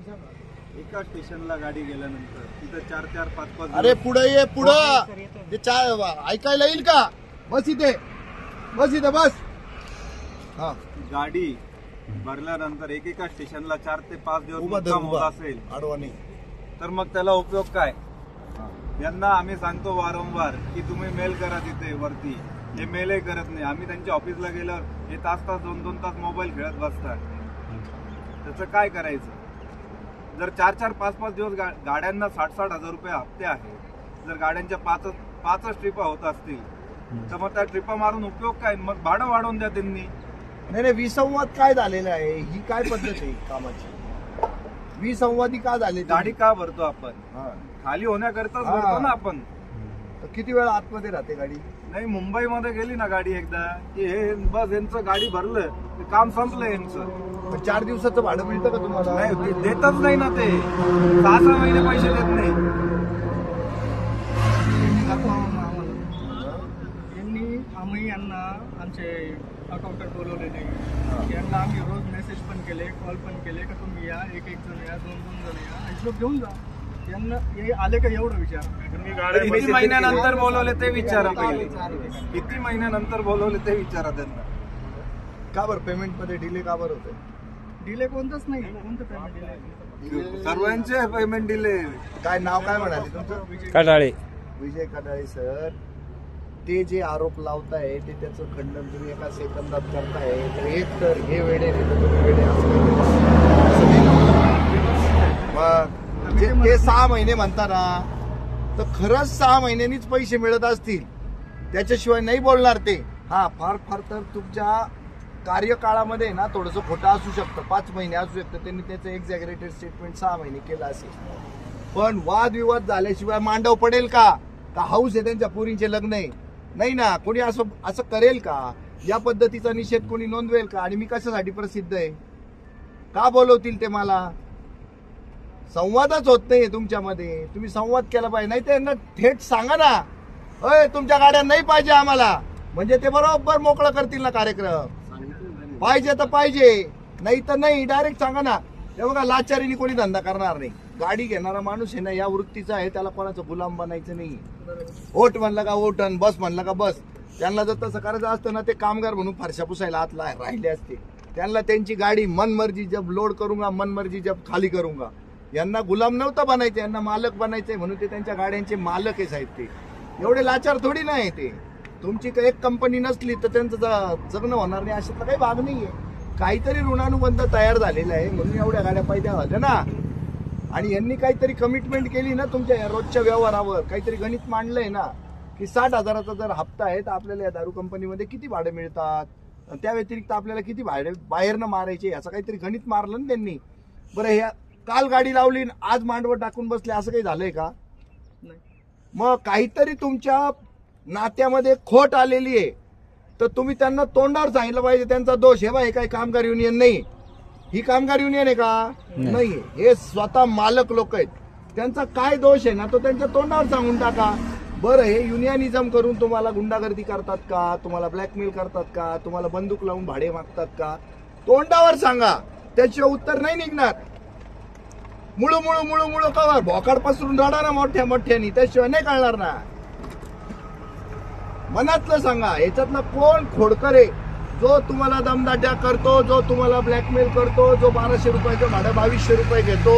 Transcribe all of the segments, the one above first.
एका स्टेशनला गाडी गेल्यानंतर तिथं 4-4, 5-5 अरे पुढे ये पुढं ते ऐकायला येईल का? बस इथे बस हा गाडी भरल्यानंतर एकेका स्टेशनला 4 ते 5 दिवस मुक्काम होत असेल अडवाणी तर मग त्याला उपयोग काय? यांना आम्ही सांगतो वारंवार की तुम्ही मेल करा तिथे वरती, हे मेलही करत नाही. आम्ही त्यांच्या ऑफिसला गेल्यावर हे तास 2-2 तास मोबाईल खेळत बसतात. त्याचं काय करायचं? जर 4-4, 5-5 दिवस गाड्यांना 60-60 हजार रुपये हप्ते आहेत, जर गाड्यांच्या 5 ट्रिपा होत असतील तर मग त्या ट्रिपा मारून उपयोग काय? मग भाडं वाढवून द्या त्यांनी. नाही विसंवाद काय झालेला आहे? ही काय पद्धत आहे कामाची? विसंवादी का झाले? गाडी का भरतो आपण? खाली होण्याकरताच भरतो ना आपण. किती वेळा आतमध्ये राहते गाडी? नाही, मुंबईमध्ये गेली ना गाडी एकदा की हे बस यांचं गाडी भरलं काम संपलं यांचं. 4 दिवसाचं भाडं मिळतं का तुम्हाला? नाही, देतच नाही ना ते. 6-6 महिने पैसे देत नाही. आम्ही यांना आमचे अकाउंटर बोलवले नाही. यांना आम्ही रोज मेसेज पण केले, कॉल पण केले का तुम्ही या, 1-1 जण या, 2-2 जण या, हिशोब घेऊन जा. यांना हे आले का एवढं विचार. किती महिन्यानंतर बोलवले ते विचारा पहिले. किती महिन्यानंतर बोलवले ते विचारा त्यांना. का बरं पेमेंट मध्ये डिले का बरं होते? डिले कोणतंच नाही. कोणतं पेमेंट डिले? सर्वांचे पेमेंट डिले. काय नाव काय म्हणाले तुमचं? कडाळे. विजय कडाळे सर. ते जे आरोप लावताय ते त्याचं खंडन तुम्ही एका सेकंदात करताय. तर एक तर हे वेडे नाही तर तुम्ही वेडे मग ते 6 महिने म्हणता ना, तर खरंच 6 महिन्यांनीच पैसे मिळत असतील त्याच्याशिवाय नाही बोलणार ते. हा फार तर तुमच्या कार्यकाळामध्ये ना थोडंसं खोटं असू शकतं, 5 महिने असू शकतं. त्यांनी त्याचं एक्झॅगरेटेड स्टेटमेंट 6 महिने केलं असेल. पण वादविवाद झाल्याशिवाय मांडव पडेल का? हाऊस आहे त्यांच्या पोरींचे लग्न आहे? नाही ना. कोणी असं करेल का? या पद्धतीचा निषेध कोणी नोंदवेल का? आणि मी कशासाठी प्रसिद्ध आहे? का बोलवतील ते मला? संवादच होत नाही तुमच्यामध्ये. तुम्ही संवाद केला पाहिजे. नाही तर यांना थेट सांगा ना, अय तुमच्या गाड्या नाही पाहिजे आम्हाला, म्हणजे ते बरोबर मोकळं करतील ना कार्यक्रम. पाहिजे तर पाहिजे, नाही तर नाही. डायरेक्ट सांगा ना. ते बघा लाचारीने कोणी धंदा करणार नाही. गाडी घेणारा माणूस आहे ना या वृत्तीचा आहे, त्याला कोणाचं गुलाम बनायचं नाही. ओट म्हणलं का ओटन, बस म्हणलं का बस. त्यांना जर तसं करायचं असतं ना ते कामगार म्हणून फारशा पुसायला आत राहिले असते. त्यांना त्यांची गाडी मनमर्जी जब लोड करूंगा मनमर्जी जब खाली करूंगा. यांना गुलाम नव्हतं बनायचं, यांना मालक बनायचंय म्हणून ते त्यांच्या गाड्यांचे मालक आहे साहेब. ते एवढे लाचार थोडी नाही. ते तुमची एक कंपनी नसली तर त्यांचं जगणं होणार नाही अशातला काही भाग नाहीये. काहीतरी ऋणानुबंध तयार झालेला आहे म्हणून एवढ्या गाड्या पैदा झाल्या ना. आणि यांनी काहीतरी कमिटमेंट केली ना तुमच्या रोजच्या व्यवहारावर, काहीतरी गणित मांडलंय ना की 60 हजाराचा जर हप्ता आहे तर आपल्याला या दारू कंपनीमध्ये किती भाडे मिळतात, त्या व्यतिरिक्त आपल्याला किती भाडे बाहेरनं मारायचे, याचं काहीतरी गणित मारलं ना त्यांनी. बरं ह्या काल गाडी लावली आज मांडवं टाकून बसले असं काही झालंय का? मग काहीतरी तुमच्या नात्यामध्ये खोट आलेली आहे तर तुम्ही त्यांना तोंडावर सांगितलं पाहिजे त्यांचा दोष. हे बा हे काही कामगार युनियन नाही. ही कामगार युनियन आहे का? नाही. हे स्वतः मालक लोक आहेत. त्यांचा काय दोष आहे ना तो त्यांच्या तोंडावर सांगून टाका. बरं हे युनियनिझम करून तुम्हाला गुंडागर्दी करतात का, तुम्हाला ब्लॅकमेल करतात का, तुम्हाला बंदूक लावून भाडे मागतात का, तोंडावर सांगा. त्याशिवाय उत्तर नाही निघणार. मुळू मुळू मुळू मुळू कवर भोकाड पसरून रडा ना मोठ्या मोठ्यानी, त्याशिवाय नाही कळणार ना. मनातलं सांगा. याच्यातला कोण खोडकर आहे जो तुम्हाला दमदाट्या करतो, जो तुम्हाला ब्लॅकमेल करतो, जो 1200 रुपयाचं भाडं 2200 रुपये घेतो,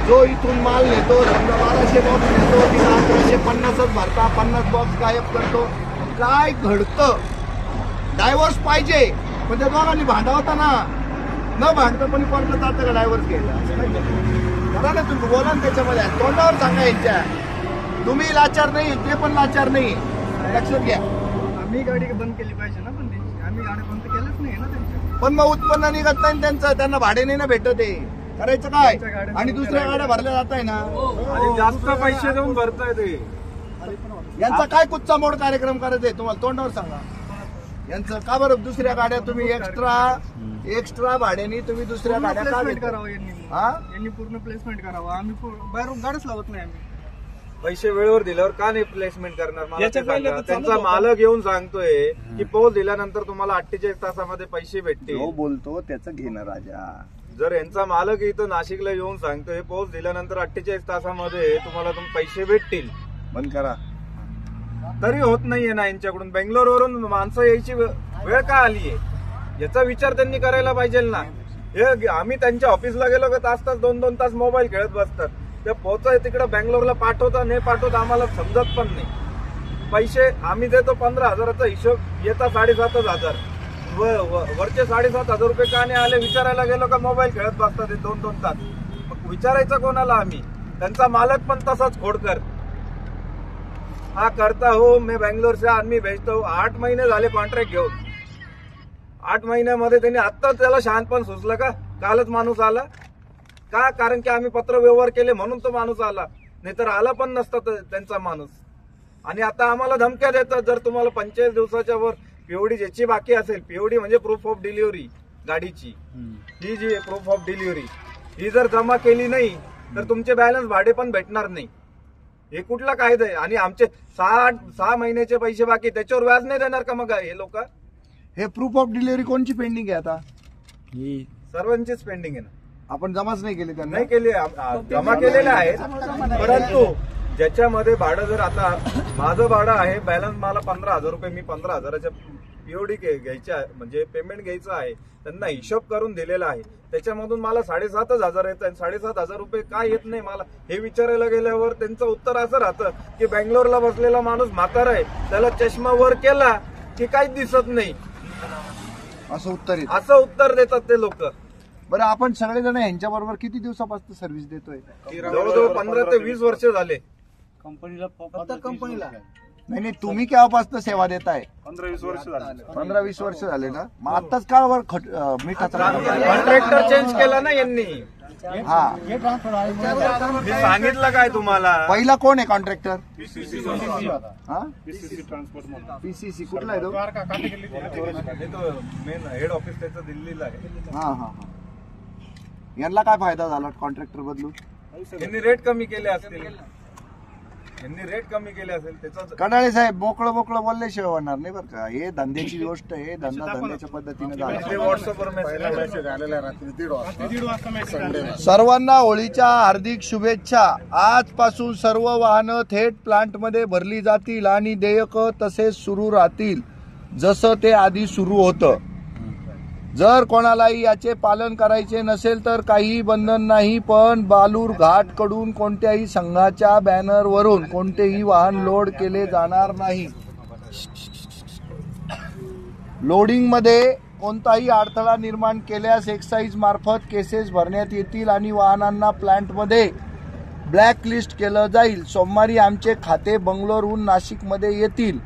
जो इथून माल नेतो, समजा 1200 बॉक्स नेतो, तिला 1150च भरता, 50 बॉक्स गायब करतो. काय घडतं? डायव्हर्स पाहिजे पण त्या दोघांनी भांडा होता ना. न भांडतं पण कोर्टात जातं का डायव्हर्स घ्यायला? करा ना तुम्ही, बोला ना त्याच्यामध्ये, तोंडावर सांगा यांच्या. तुम्ही लाचार नाही, ते पण लाचार नाही, लक्षात घ्या. आम्ही गाडी बंद केली पाहिजे ना, पण त्यांची आम्ही गाडी बंद केलंच नाही ना त्यांच्या. पण मग उत्पन्न निघत नाही त्यांचं, त्यांना भाडे नाही ना भेटत आहे. करायचं काय? आणि दुसऱ्या गाड्या भरल्या जात आहे ना, आणि जास्त पैसे देऊन भरताय ते. यांचा काय कुच्चा मोड कार्यक्रम करायचा आहे तुम्हाला तोंडावर सांगा. यांचं का बरं दुसऱ्या गाड्या तुम्ही एक्स्ट्रा भाड्याने तुम्ही दुसऱ्या गाड्या का करावं? यांनी पूर्ण प्लेसमेंट करावं. आम्ही बाहेरून गाडीच लावत नाही. आम्ही पैसे वेळेवर दिल्यावर का नाही प्लेसमेंट करणार? मला त्यांचा मालक येऊन सांगतोय की पोल दिल्यानंतर तुम्हाला 48 तासामध्ये पैसे भेटतील. जो बोलतो त्याचं घेणं राजा. जर यांचा मालक इथं नाशिकला येऊन सांगतो हे पोस्ट दिल्यानंतर 48 तासामध्ये तुम्हाला पैसे भेटतील, बंद करा, तरी होत नाहीये ना यांच्याकडून. बेंगलोरवरून माणसं यायची वेळ का आलीये याचा विचार त्यांनी करायला पाहिजे ना. हे आम्ही त्यांच्या ऑफिसला गेलो का तास 2-2 तास मोबाईल खेळत बसतात. ते पोहोचाय तिकडे बेंगलोरला पाठवता नाही पाठवता आम्हाला समजत पण नाही. पैसे आम्ही देतो 15,000चा हिशोब, येता 7,500. वरचे 7,500 रुपये का नाही आले विचारायला गेलो का मोबाईल खेळत बसतात 2-2 तास. मग विचारायचं कोणाला आम्ही? त्यांचा मालक पण तसाच खोडकर. हा करता हो मी बेंगलोर से आदमी भेजतो. 8 महिने झाले कॉन्ट्रॅक्ट घेऊन. 8 महिन्यामध्ये त्यांनी आत्ता त्याला शहाणपण सुचलं का? कालच माणूस आला का? कारण की आम्ही पत्र व्यवहार केले म्हणून तो माणूस आला, नाहीतर आला पण नसता त्यांचा माणूस. आणि आता आम्हाला धमक्या देतात जर तुम्हाला 45 दिवसाच्या वर पीओडी ज्याची बाकी असेल, पीओडी म्हणजे प्रूफ ऑफ डिलिव्हरी गाडीची, ही जी प्रूफ ऑफ डिलिव्हरी ही जर जमा केली नाही तर तुमचे बॅलन्स भाडे पण भेटणार नाही. हे कुठला कायदा आहे? आणि आमचे 6 महिन्याचे पैसे बाकी, त्याच्यावर व्याज नाही देणार का मग हे लोक? हे प्रूफ ऑफ डिलिव्हरी कोणची पेंडिंग आहे आता? सर्वांचीच पेंडिंग आहे ना. आपण जमाच नाही केली त्यांना? नाही केली, जमा केलेले आहेत. परंतु ज्याच्यामध्ये भाडं जर आता माझं भाडं आहे बॅलन्स मला 15,000 रुपये, मी 15,000च्या पीओडी घ्यायच्या म्हणजे पेमेंट घ्यायचं आहे, त्यांना हिशोब करून दिलेला आहे. त्याच्यामधून मला 7,500 येत आहे. 7,500 रुपये का येत नाही मला हे विचारायला गेल्यावर त्यांचं उत्तर असं राहतं की बेंगलोरला बसलेला माणूस म्हातारा आहे, त्याला चष्मा वर केला की काहीच दिसत नाही, असं उत्तर देतात ते लोक. बरं, आपण सगळेजण यांच्या बरोबर किती दिवसापासून सर्व्हिस देतोय? जवळजवळ 15 ते 20 वर्ष झाले. कंपनीला नाही, तुम्ही केव्हापासून सेवा देताय? 15-20 वर्ष झाले. 15-20 वर्ष झाले ना. मग आत्ताच का मिठाचा कॉन्ट्रॅक्टर चेंज केला ना यांनी. हा, मी सांगितलं काय तुम्हाला? पहिला कोण आहे कॉन्ट्रॅक्टर? PCC पीसीसी कुठला आहे तो? मेन हेड ऑफिस त्याचं दिल्लीला आहे. हा. यांना काय फायदा झाला कॉन्ट्रॅक्टर बदलून? यांनी रेट कमी केले असेल, त्याचा. कडाळे साहेब मोकळं बोलल्याशिवाय होणार नाही बरं का. हे धंद्याची गोष्ट आहे, धंदा धंद्याच्या पद्धतीने झाला. व्हॉट्सअपवर सर्वांना होळीच्या हार्दिक शुभेच्छा. आजपासून सर्व वाहनं थेट प्लांटमध्ये भरली जातील आणि देयक तसेच सुरू राहतील जसं ते आधी सुरू होतं. जर कोणालाही याचे पालन करायचे नसेल तर काही बंधन नाही, पण बालूर घाट कडून कोणत्याही संघाच्या बॅनरवरून कोणतेही वाहन लोड केले जाणार नाही. लोडिंगमध्ये कोणताही अडथळा निर्माण केल्यास एक्साईज मार्फत केसेस भरण्यात येतील आणि वाहनांना प्लांटमध्ये ब्लॅकलिस्ट केलं जाईल. सोमवारी आमचे खाते बंगलोरहून नाशिकमध्ये येतील.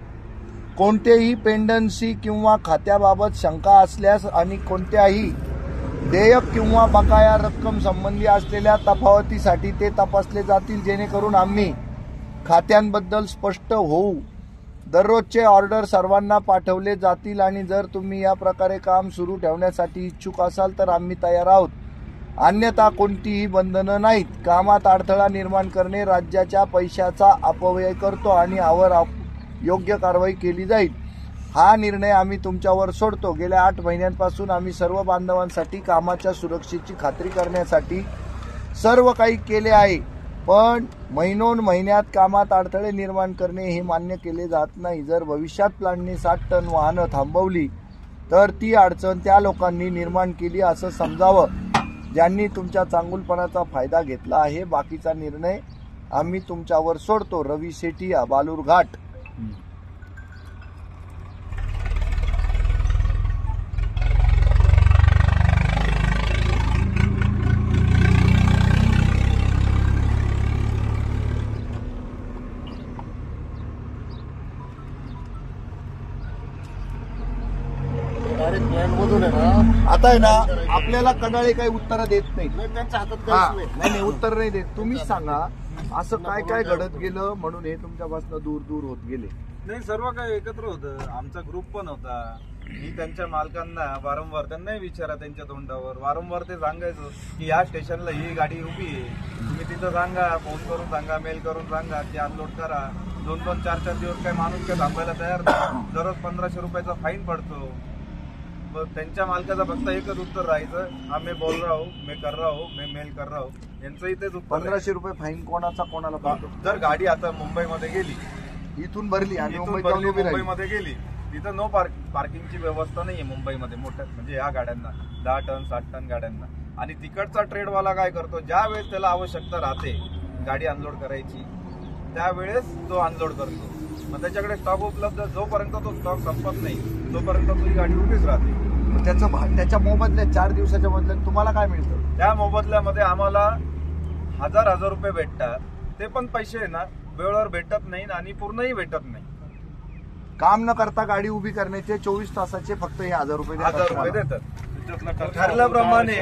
कोणतेही पेंडन्सी किंवा खात्याबाबत शंका असल्यास आणि कोणत्याही देयक किंवा बकाया रक्कम संबंधी असलेल्या तफावतीसाठी ते तपासले जातील, जेणेकरून आम्ही खात्यांबद्दल स्पष्ट होऊ. दररोजचे ऑर्डर सर्वांना पाठवले जातील आणि जर तुम्ही या प्रकारे काम सुरू ठेवण्यासाठी इच्छुक असाल तर आम्ही तयार आहोत. अन्यथा कोणतीही बंधनं नाहीत. कामात अडथळा निर्माण करणे राज्याच्या पैशाचा अपव्यय करतो आणि यावर योग्य कारवाई केली जाईल. हा निर्णय आम्ही तुमच्यावर सोडतो. गेल्या 8 महिन्यांपासून आम्ही सर्व बांधवांसाठी कामाच्या सुरक्षेची खात्री करण्यासाठी सर्व काही केले आहे, पण महिन्यात कामात अडथळे निर्माण करणे हे मान्य केले जात नाही. जर भविष्यात प्लांटने 60 टन वाहनं थांबवली तर ती अडचण त्या लोकांनी निर्माण केली असं समजावं, ज्यांनी तुमच्या चांगुलपणाचा फायदा घेतला आहे. बाकीचा निर्णय आम्ही तुमच्यावर सोडतो. रवी सेठिया, बालूर घाट. आता आहे ना, आपल्याला कडाळे काही उत्तर देत नाही. नाही उत्तर नाही देत. तुम्हीच सांगा असं काय घडत गेलं म्हणून हे तुमच्यापासून दूर होत गेले. नाही, सर्व काही एकत्र होतं. आमचा ग्रुप पण होता. मी त्यांच्या मालकांना वारंवार त्यांनाही विचारा, त्यांच्या तोंडावर वारंवार ते सांगायचो की या स्टेशनला ही गाडी उभी आहे, तुम्ही तिथं सांगा, फोन करून सांगा, मेल करून सांगा की अनलोड करा. 2-4 दिवस काही माणूस काय थांबायला तयार नाही. दररोज 1500 रुपयाचा फाईन पडतो. त्यांच्या मालकाचा फक्त एकच उत्तर राहायचं, हा मैं बोल रहा हूँ, मैं कर रहा हूँ, मैं मेल कर रहा हूँ, यांचंही तेच उत्तर आहे. 1500 रुपये फाईन कोणाचा कोणाला पडतो? जर गाडी आता मुंबईमध्ये गेली, इथून भरली आणि इथून मुंबईत जाऊन भरली, उभी राहिली. मुंबईमध्ये गेली, तिथं नो पार्किंगची व्यवस्था नाहीये मुंबईमध्ये मोठ्या म्हणजे या गाड्यांना 10 टन 60 टन गाड्यांना. आणि तिकडचा ट्रेडवाला काय करतो, ज्या वेळेस त्याला आवश्यकता राहते गाडी अनलोड करायची त्यावेळेस तो अनलोड करतो. मग त्याच्याकडे स्टॉक उपलब्ध, जोपर्यंत तो स्टॉक संपत नाही तोपर्यंत तुझी गाडी उभीच राहते. मग त्याच्या मोबदल्यात 4 दिवसाच्या बदल्यात तुम्हाला काय मिळतं? त्या मोबदल्यामध्ये आम्हाला हजार रुपये भेटतात. ते पण पैसे आहे ना वेळेवर भेटत नाही आणि पूर्णही भेटत नाही. काम न करता गाडी उभी करण्याचे 24 तासाचे फक्त हे 1000 रुपये देतात 1000 रुपये तुम्हाला. देतात. ठरल्याप्रमाणे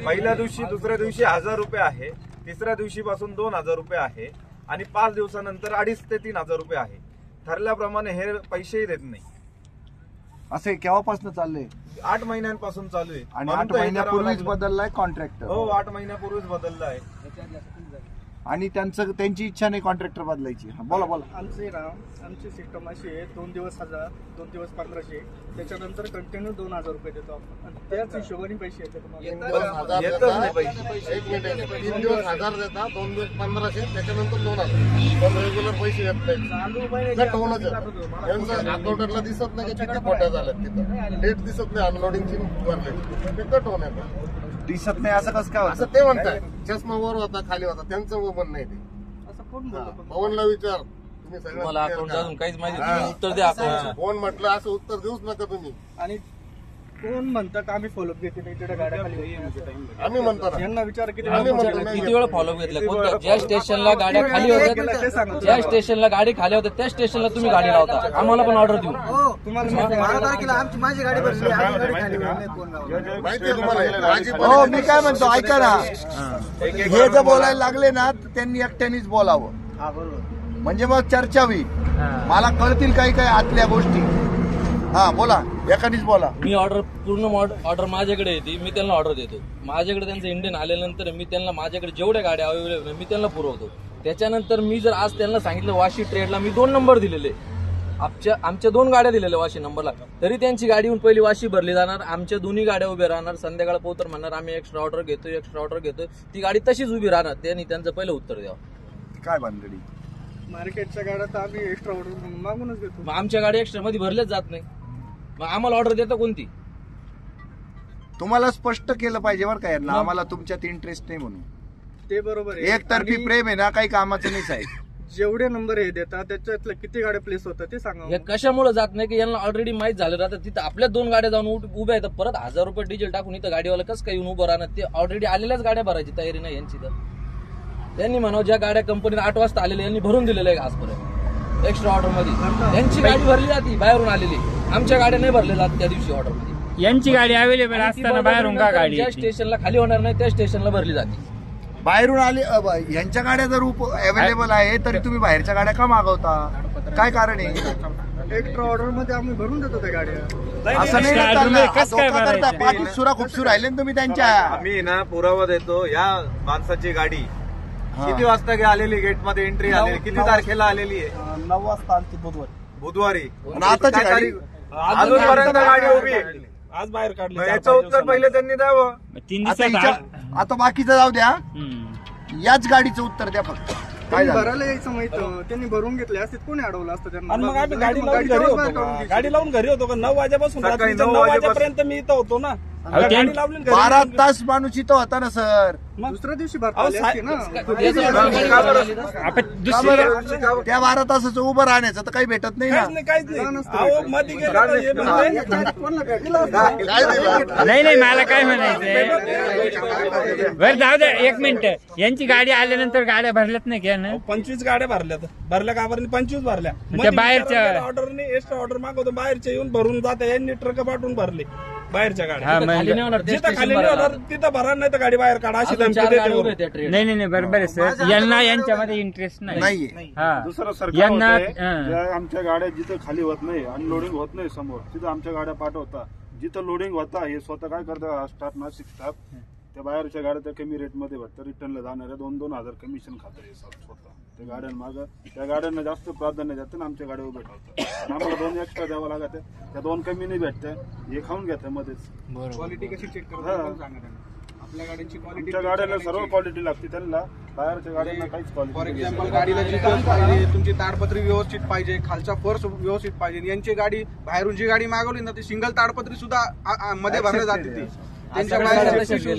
पहिल्या दिवशी दुसऱ्या दिवशी 1000 रुपये आहे, तिसऱ्या दिवशी पासून 2000 रुपये आहे आणि 5 दिवसानंतर 2500 ते 3000 रुपये आहे. ठरल्याप्रमाणे हे पैसेही देत नाही. असे केव्हापासून चाललंय? 8 महिन्यांपासून चालू आहे. आणि म्हणून 8 तर हे महिन्यापूर्वीच करावं लागलं. बदललाय कॉन्ट्रॅक्टर. हो, 8 महिन्यापूर्वीच बदललं आहे. आणि त्यांची इच्छा नाही कॉन्ट्रॅक्टर बदलायची. बोला आमची सिस्टम अशी आहे, 2 दिवस 1000, 2 दिवस 1500, त्याच्यानंतर कंटिन्यू 2000 रुपये देतो आपण आणि त्याच हिशोबाने पैसे येतात तुम्हाला. येतच नाही पैसे. 3 दिवस 1000 देता, 2 दिवस 1500, त्याच्यानंतर 2000. पण रेग्युलर पैसे येत नाही. चालू महिने कट होऊनच यांचं अकाउंटरला दिसत नाही की किती खोट्या झाल्यात तिथं. डेट दिसत नाही अनलोडिंगची भरले, ते कट होण्यात दिसत नाही असं कसं काय असं होतं? ते म्हणताय. चष्मा वर होता खाली होता, त्यांचं मन नाही ते. असं कोण बोलतो पण? पवनला विचार, तुम्ही सगळं तुम्हाला clear अकाउंट करा. अजून काहीच माहिती नाही. तुम्ही उत्तर द्या अकाउंटचं. फोन म्हटलं असं उत्तर देऊच नका तुम्ही. आणि कोण म्हणतात आम्ही फॉलोअप घेते नाही, तिथे गाड्या खाली होत नाही. आम्ही म्हणतो ना, यांना विचार किती आम्ही वेळा म्हणतो नाही किती वेळा फॉलो घेतला? कोणत्या ज्या स्टेशनला गाड्या खाली होत्या, ज्या स्टेशनला गाडी खाली होत्या त्या स्टेशनला तुम्ही गाडी लावता. आम्हाला पण ऑर्डर देऊ. तुम्हाला 12 तारखेला माझी गाडी भरली, आम्ही गाडी खाली होत नाही, कोण लावलं? माहितीये तुम्हाला माझी हो, मी काय म्हणतो ऐका ना, हे जर बोलायला लागले ना तर त्यांनी एकट्यानेच बोलावं. हा, बरोबर. म्हणजे मग चर्चा होईल, मला कळतील काही काही आतल्या गोष्टी. हा बोला, एकानेच बोला. मी पूर्ण ऑर्डर माझ्याकडे येते, मी त्यांना ऑर्डर देतो. माझ्याकडे त्यांचं इंडियन आल्यानंतर मी त्यांना माझ्याकडे जेवढ्या गाड्या अवेलेबल मी त्यांना पुरवतो. त्याच्यानंतर मी जर आज त्यांना सांगितलं वाशी ट्रेडला मी 2 नंबर दिलेले, आमच्या 2 गाड्या दिलेल्या वाशी नंबरला, तरी त्यांची गाडी येऊन पहिली वाशी भरली जाणार, आमच्या दोन्ही गाड्या उभ्या राहणार. संध्याकाळ पोतर म्हणणार आम्ही एक्स्ट्रा ऑर्डर घेतोय, ती गाडी तशीच उभी राहणार. त्यांनी त्यांचं पहिलं उत्तर द्यावं. काय भानगडी? मार्केटच्या गाड्या तर आम्ही एक्स्ट्रा ऑर्डर मागूनच घेतो. मग आमच्या गाडी एक्स्ट्रा मध्ये भरल्याच जात नाही. मग आम्हाला ऑर्डर देता कोणती? तुम्हाला स्पष्ट केलं पाहिजे बरं का यांना, आम्हाला तुमच्यात इंटरेस्ट नाही म्हणून. ते बरोबर आहे. एकतर्फी आणि प्रेम आहे ना, काही कामाचं नाही साहेब. जेवढे नंबर हे देतात त्याच्यातलं किती गाड्या प्लेस होतात ते सांगा. हे कशामुळे जात नाही की यांना ऑलरेडी माहित झालं राहतं तिथं आपल्या 2 गाड्या जाऊन उभ्या आहेत, परत 1000 रुपये डिझेल टाकून इथं गाडीवाला कसं काय येऊन उभं राहणार? ते ऑलरेडी आलेल्याच गाड्या भरायची तयारी नाही यांची. तर त्यांनी म्हणावं ज्या गाड्या कंपनीत 8 वाजता आलेल्या यांनी भरून दिलेल्या आहे आजपर्यंत एक्स्ट्रा ऑर्डर मध्ये. त्यांची गाडी भरली जाते बाहेरून आलेली, आमच्या गाड्या नाही भरल्या जात त्या दिवशी ऑर्डर मध्ये. यांची गाडी अवेलेबल असताना बाहेरून का गाडी ज्या येते? स्टेशनला खाली होणार नाही त्या स्टेशनला भरली जाते. बाहेरून आले यांच्या गाड्या जर अवेलेबल आहे तरी तुम्ही बाहेरच्या गाड्या का मागवता? काय कारण आहे? एक्स्ट्रा ऑर्डर मध्ये आम्ही भरून देतो त्या गाड्या. असं नाही ना तुम्ही चालणार. कसं काय धोका करता. भरायचं? पाठीत सुरा खुपसूर राहिले ना तुम्ही त्यांच्या. आम्ही ना पुरावा देतो, या माणसाची गाडी किती वाजता आलेली गेट मध्ये एंट्री आलेली, किती तारखेला आलेली आहे? 9 वाजता आलती बुधवारी. आणि आताची गाडी अजूनपर्यंत गाडी उभी आहे. आज बाहेर काढली. मग याचं उत्तर पहिले त्यांनी द्यावं. 3 आता दिवसात आता बाकीचं जाऊ द्या, याच गाडीचं उत्तर द्या फक्त. काय त्यांनी झालं? भरायला यायचं माहित, त्यांनी भरून घेतले असते कोणी अडवलं असतं त्यांना? आणि मग आम्ही गाडी लावून घरी तेव्हाच होतो बाहेर का? काढून घ्यायची. गाडी लावून घरी होतो का? 9 वाजेपासून सकाळी रात्रीच्या 9 9 वाजेपर्यंत मी इथं होतो ना. गाडी लावली घरी. 12 तास माणूस इथं होता ना सर. दुसऱ्या दिवशी भरता आली असती ना. आपण का दुसरी बरं? त्या 12 तासाचं उभं राहण्याचं तर काही भेटत नाही ना. काहीच नाही. अहो, मध्ये गेलं तर हे म्हणते, कोणाला भेटलं असतं? काय दिलं? नाही मला काय म्हणायचंय, बरं जाऊ द्या 1 मिनिट. यांची गाडी आल्यानंतर गाड्या भरल्यात नाही का ना? 25 गाड्या भरल्या का बरं? 25 भरल्या. त्या बाहेरच्या- ऑर्डरने एक्स्ट्रा ऑर्डर मागवतो, बाहेरच्या येऊन भरून जाते. यांनी ट्रक पाठवून भरले बाहेरच्या हा, गाड्या. मग- खाली नाही होणार, त्या जिथं खाली स्टेशन नाही भरायला. होणार तिथं भरा, नाही तर गाडी बाहेर काढा अशी अजून धमकी 4 देते गाड्या वरून. उभ्या आहेत त्या ट्रेन. नाही बरोबर आहे सर. यांना यांच्यामध्ये इंटरेस्ट नाही. नाहीये. हा दुसरं सरकार यांना होतंय, हा. ज्या आमच्या गाड्या जिथं खाली होत नाही अनलोडिंग होत नाही समोर, तिथं आमच्या गाड्या पाठवता. जिथं लोडिंग होता हे स्वतः काय करता स्टाफ, नाशिक स्टाफ त्या बाहेरच्या गाड्या त्या कमी रेटमध्ये भेटतात, रिटर्नला जाणाऱ्या 2,000 कमिशन खातं हे स्वतः त्या गाड्यांमागं. त्या गाड्यांना जास्त प्राधान्य देतं आणि आमच्या गाड्या उभे ठेवतात. आम्हाला 2 एक्स्ट्रा द्यावं लागत, त्या 2 कमी नाही भेटत्या, हे खाऊन घेतात मध्येच. क्वालिटी कशी चेक करतात आपल्या गाड्यांची क्वालिटी? आमच्या गाड्याला सर्व क्वालिटी लागते, त्यांना बाहेरच्या गाड्यांना काहीच फॉर क्वालिटी. एक्झाम्पल गाडीला जिथं पाहिजे, तुमची ताडपत्री व्यवस्थित पाहिजे, खालचा फर्श व्यवस्थित पाहिजे. यांची गाडी बाहेरून जी गाडी मागवली ना ती सिंगल ताडपत्री सुद्धा मध्ये भरली जाते. ती त्यांच्या बाहेर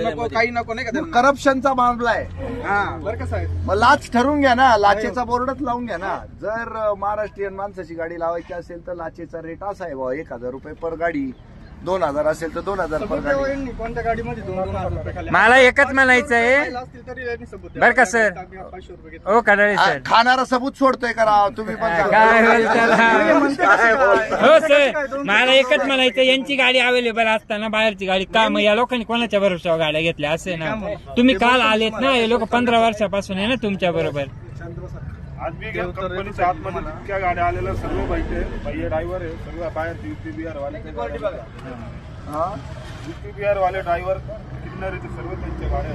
नको, काही नको, नाही का त्यांना? करप्शनचा मामला आहे. हा बरं का साहेब, मग लाच ठरवून घ्या ना, लाचेचा बोर्डच लावून घ्या ना. जर महाराष्ट्रीयन माणसाची गाडी लावायची असेल तर लाचेचा रेट असा आहे बाबा, 1,000 रुपये पर गाडी. 2,000 असेल तर 2,000 पर गाडी. यांनी कोणत्या गाडीमध्ये 2,000 रुपये खाली मला एकच म्हणायचं आहे असतील तरी यांनी सबूत द्या. बरं का सर? 500 रुपये घेतले. ओ कडाळे सर, खाणारा सबूत सोडतोय का राव तुम्ही पण सांगा. काय बोलता? हो सर, मला एकच म्हणायचं, यांची गाडी अवेलेबल असताना बाहेरची गाडी का मग या लोकांनी कोणाच्या भरोशावर गाड्या घेतल्या असे ना? तुम्ही काल आलेत ना, हे लोक 15 वर्षापासून आहे ना तुमच्या बरोबर. आज मी कंपनीच्या आतमध्ये जितक्या गाड्या आलेल्या सर्व बाई ड्रायव्हर आहे, सर्व बाहेर UP बिहार वाले, UP बिहार वाले ड्रायव्हर किन्नर ते सर्व त्यांच्या गाड्या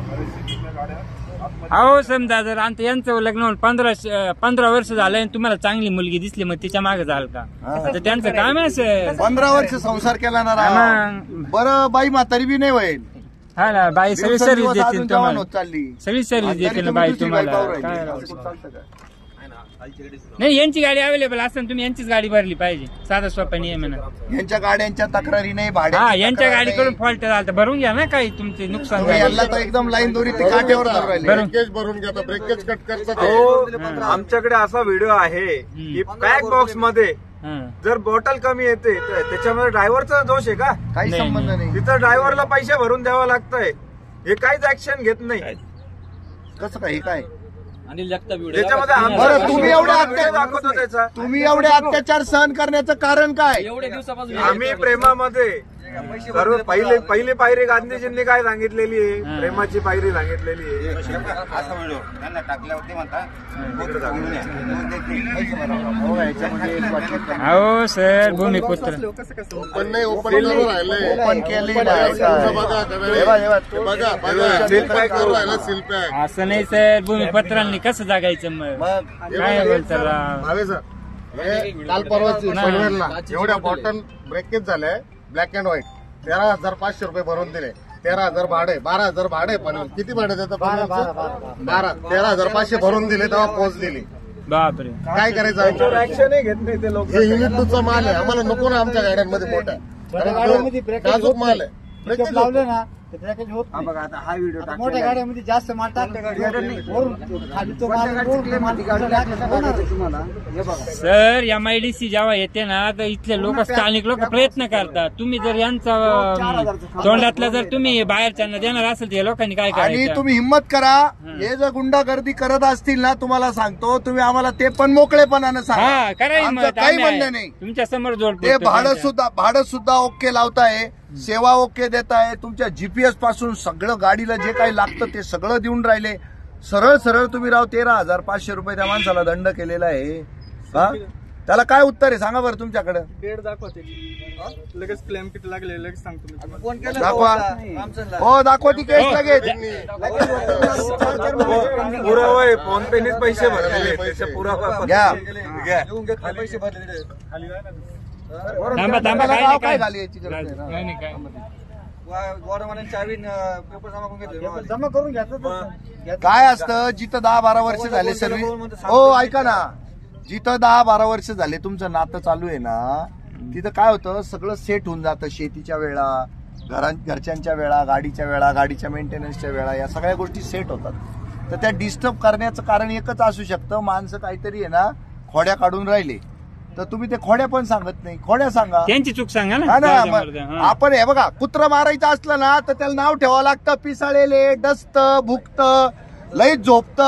आतमध्ये. अहो समजा जर आता यांचं लग्न होऊन 15 वर्ष झालं आणि तुम्हाला चांगली मुलगी दिसली, मग तिच्या मागे जाल का? तर त्यांचं काम आहे सर. 15 वर्ष संसार केला ना राव. बरं बाई म्हातारी बी नाही होईल. हा ना, बाई सगळी सर्व्हिस दिवस देतील अजून तुम्हाला, जवान होत चालली. सगळी सर्व्हिस आणि देतील तरी ना बाई तुम्ही दुसरी बाई तुम्हाला. पाहू राहिली. काय? असं चालतं का? नाही, यांची गाडी अवेलेबल असताना तुम्ही यांचीच गाडी भरली पाहिजे. साधा सोपा नियम आहे ना. यांच्या गाड्यांच्या तक्रारी नाही, भाड्या. हा, यांच्या गाडीकडून फॉल्ट झाला तर भरून घ्या ना, काही तुमचे नुकसान झालं. यांना तर एकदम लाईन दोरी ते काठेवर धरून राहिले. ब्रेकेज भरून घेतात, ब्रेकेज कट करतात. अहो, आमच्याकडे असा व्हिडिओ आहे की पॅक बॉक्स मध्ये हा. जर बॉटल कमी येते तर त्याच्यामध्ये ड्रायव्हरचा दोष आहे का? काही नाही, संबंध नाही. तिथं ड्रायव्हरला पैसे भरून द्यावं लागतंय, हे काहीच ऍक्शन घेत नाही. कसं काही काय अनिल जगताप व्हिडिओ त्याच्यामध्ये बरं, तुम्ही एवढे दाखवतो त्याचा. तुम्ही एवढे अत्याचार सहन करण्याचं कारण काय? एवढ्या दिवसापासून आम्ही प्रेमामध्ये सर्व पहिली पायरी गांधीजींनी काय सांगितलेली आहे? प्रेमाची पायरी सांगितलेली आहे. अहो सर, भूमिपुत्र कसं कसं पण नाही, ओपन करून राहिले. ओपन केली बघा सील पॅक करून राहिला, सील पॅक. असं नाही सर, भूमिपत्रांनी कसं जागायचं मग? काय बोलता राव? भावे सर, हे काल परवाची पनवेलला एवढ्या बॉटल ब्रेकेज झाल्या ब्लॅक अँड व्हाईट, 13,500 रुपये भरून दिले. 13,000 भाडे, 12,000 भाडे. पनवेल किती भाडे देतं? 13,500 भरून दिले, तेव्हा पोच दिली. बापरे, काय करायचं? ऍक्शनही घेत नाही ते लोक. हे युनिट 2चा माल आहे, आम्हाला नको ना आमच्या गाड्यांमध्ये मोठा. नाजूक माल आहे. ब्रेकेज लावले ना ते ब्रेकेज होत नाही. आता मोठ्या गाड्यामध्ये जास्त माल टाकलं खाली तो सर MIDC जेव्हा येते ना तर इथले लोक, स्थानिक लोक प्रयत्न करतात. तुम्ही जर यांचा तोंडातला जर तुम्ही बाहेरच्यांना देणार असेल तर या लोकांनी काय आणि करायचं? तुम्ही हिंमत करा. हे जर गुंडागर्दी करत असतील ना, तुम्हाला सांगतो, तुम्ही आम्हाला ते पण मोकळेपणानं हा, सांगा. करा आमचं हिंमत, काही आम्ही म्हणणं आहे. नाही. तुमच्या समोर जोड ते पडतो भाडं सुद्धा ओके लावताय, सेवा ओके देताय, तुमच्या GPS पासून सगळं गाडीला जे काही लागतं ते सगळं देऊन राहिले. सरळ तुम्ही राव 13,500 रुपये त्या माणसाला दंड केलेला आहे. हा, त्याला काय उत्तर आहे सांगा बरं तुमच्याकडे? डेट दाखवते, लगेच क्लेम किती लागले लगेच सांगतो मी तुम्हाला. दाखवा. हो, दाखवा ती केस लगेच. पुरावा आहे, फोन पेनेच पैसे भरलेले, त्याच्या पुरावा घ्या. पैसे भरले थांबा, नाव काय झाली याची गरज नाही ना. काय नाही, काय. चावी पेपर जमा करून घेतले. जमा करून घ्यायचं. काय असतं, जिथं 10-12 वर्ष झाले सर्व्हिस, हो ऐका ना, जिथं 10-12 वर्ष झाले तुमचं नातं चालू आहे ना, तिथं काय होतं, सगळं सेट होऊन जातं. शेतीच्या वेळा, घरच्यांच्या वेळा, गाडीच्या वेळा, गाडीच्या मेंटेनन्सच्या वेळा, या सगळ्या गोष्टी सेट होतात. तर त्या डिस्टर्ब करण्याचं कारण एकच असू शकतं, माणसं काहीतरी आहे ना खोड्या काढून राहिले. तर तुम्ही ते खोड्या पण सांगत नाही, खोड्या सांगा. त्यांची चूक सांगा हा ना. ना. आपण हे बघा, कुत्र मारायचं असलं ना तर त्याला नाव ठेवावं लागतं. पिसाळेले, डसत, भुकत, लई झोपत,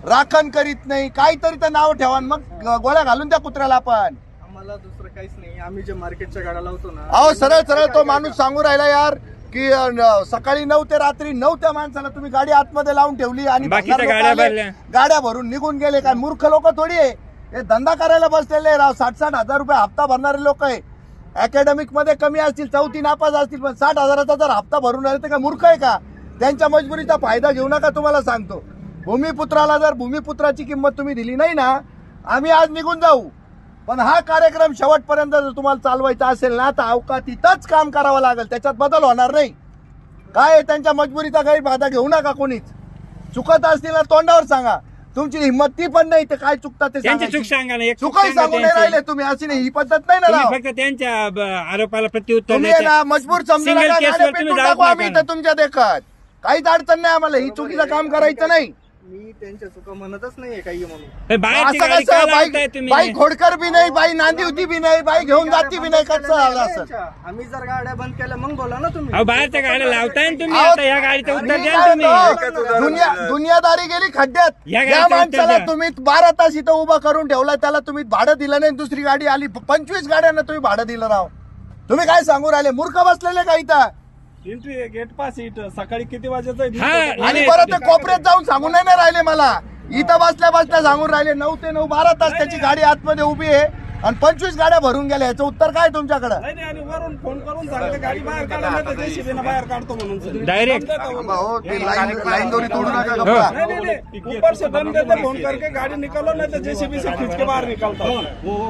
राखण करीत नाही, काहीतरी तर नाव ठेवा. मग गोळ्या घालून त्या कुत्र्याला आपण. आम्हाला दुसरं काहीच नाही. आम्ही जे मार्केटच्या गाड्या लावतो ना, अहो सरळ तो माणूस सांगू राहिला यार की सकाळी 9 ते रात्री 9 त्या माणसाला तुम्ही गाडी आतमध्ये लावून ठेवली आणि बाकीच्या गाड्या भरल्या. गाड्या भरून निघून गेले. काय मूर्ख लोक थोडी आहे हे, धंदा करायला बसलेले राव. 60-60 हजार रुपये हप्ता भरणारे लोक आहे. अकॅडमिक मध्ये कमी असतील, 4थी नापास असतील, पण 60 हजाराचा जर हप्ता भरून राहिले तर काय मूर्ख आहे का? त्यांच्या मजबुरीचा फायदा घेऊ नका. तुम्हाला सांगतो, भूमिपुत्राला जर भूमिपुत्राची किंमत तुम्ही दिली नाही ना, आम्ही आज निघून जाऊ. पण हा कार्यक्रम शेवटपर्यंत जर तुम्हाला चालवायचा असेल ना, तर अवकातीतच काम करावं लागेल, त्याच्यात बदल होणार नाही. काय त्यांच्या मजबुरीचा गैरफायदा घेऊ नका कोणीच. चुकत असतील ना तोंडावर सांगा. तुमची हिंमत ती पण नाही, ते काय चुकतात ते त्यांची चूक सांगायची. सांगा ना, एक चूक चुकाही सांगा सांगू नाही त्यांची. राहिले तुम्ही. अशी नाही, ही पद्धत नाही ना तुम्ही राव. फक्त त्यांच्या आरोपाला प्रत्युत्तर तुम्ही देता. ना मजबूर समजू Single नका. case गाड्या वर तुम्ही पेटून जाऊच टाकू आम्ही नका. इथं तुमच्या देखत. काहीच अडचण नाही आम्हाला. ही चुकीचं काम करायचं नाही. मी त्यांच्या चुका म्हणतच नाहीये काही म्हणून. हे बाहेरची असं गाडी कसं का बाई लावताय तुम्ही? बाई खोडकर बी नाही, बाई नांदी होती बी नाही, बाई घेऊन जाती बी नाही. कसं आलं असं? आम्ही जर गाड्या बंद केल्या मग बोला ना तुम्ही. अहो बाहेरच्या गाड्या लावताय ना तुम्ही. अहो, आता या गाडीचं उत्तर मी द्या काय ना तुम्ही. म्हणतो, दुनियादारी गेली खड्ड्यात. या या गाडीचं माणसाला उत्तर द्या. तुम्ही 12 तास इथं उभा करून ठेवला, त्याला तुम्ही भाडं दिलं नाही. दुसरी गाडी आली, 25 गाड्यांना तुम्ही भाडं दिलं राव. तुम्ही काय सांगू राहिले? मूर्ख बसलेले का इथं? एंट्री गेट पास इट सकाळी किती वाजेचं आहे? हा, आणि नाही, परत ते कोपऱ्यात जाऊन सांगून नाही ना राहिले मला. इथं बसल्या बसल्या सांगून राहिले 9 ते 9 12 तास त्याची गाडी आतमध्ये उभी आहे आणि 25 गाड्या भरून गेल्या. याचं उत्तर काय तुमच्याकडं? नाही आणि वरून फोन करून सांगते गाडी बाहेर काढा, नाही तर JCB ने बाहेर काढतो म्हणून. डायरेक्ट हो, ते लाईन दोरी तोडू नका गप्पा. नहीं, ऊपर से दम देते फोन करके गाड़ी निकालो, नहीं तो JCB से खींच के बाहर निकालता हूँ.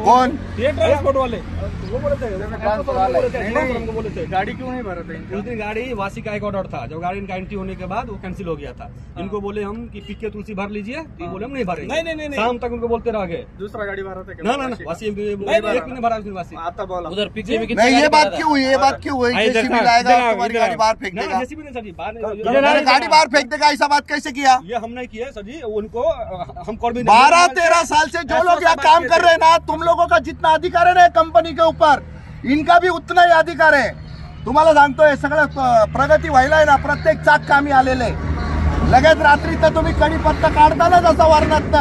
कोण? ये ट्रांसपोर्ट वाले वो बोले थे हमको बोले थे गाड़ी क्यों नहीं भरत है? उस दिन गाड़ी वासी का एक ऑर्डर था, जब गाड़ी इनका एंट्री होने के बाद वो कैंसिल हो गया था. इनको बोले हम कि पीके तुलसी भर लीजिए, तो ये बोले हम नहीं भरेंगे. नहीं. शाम तक उनको बोलते रह गए. दूसरा गाड़ी भरत है ना वासी एक ने भरा उस दिन वासी. आता बोला उधर पीछे में कितनी नहीं, ये गाड़ी बात भरा क्यों हुई? ये बात क्यों हुई? इधर JCB आओ, लाएगा इधर आओ, तुम्हारी इधर गाड़ी आओ। बाहर फेंक ना देगा. JCB ने सर जी अरे गाड़ी बाहर फेंक देगा, ऐसा बात कैसे किया? ये हम नहीं किए सर जी, उनको हम कॉल भी 12-13 साल से जो लोग यहाँ काम कर रहे हैं ना, तुम लोगों का जितना अधिकार है ना कंपनी के ऊपर, इनका भी उतना ही अधिकार आहे. तुम्हाला सांगतोय सगळं प्रगती व्हायला आहे ना, प्रत्येक चाक कामी आलेलं आहे. लगेच रात्री तर तुम्ही कडीपत्ता काढता ना जसं वरणात,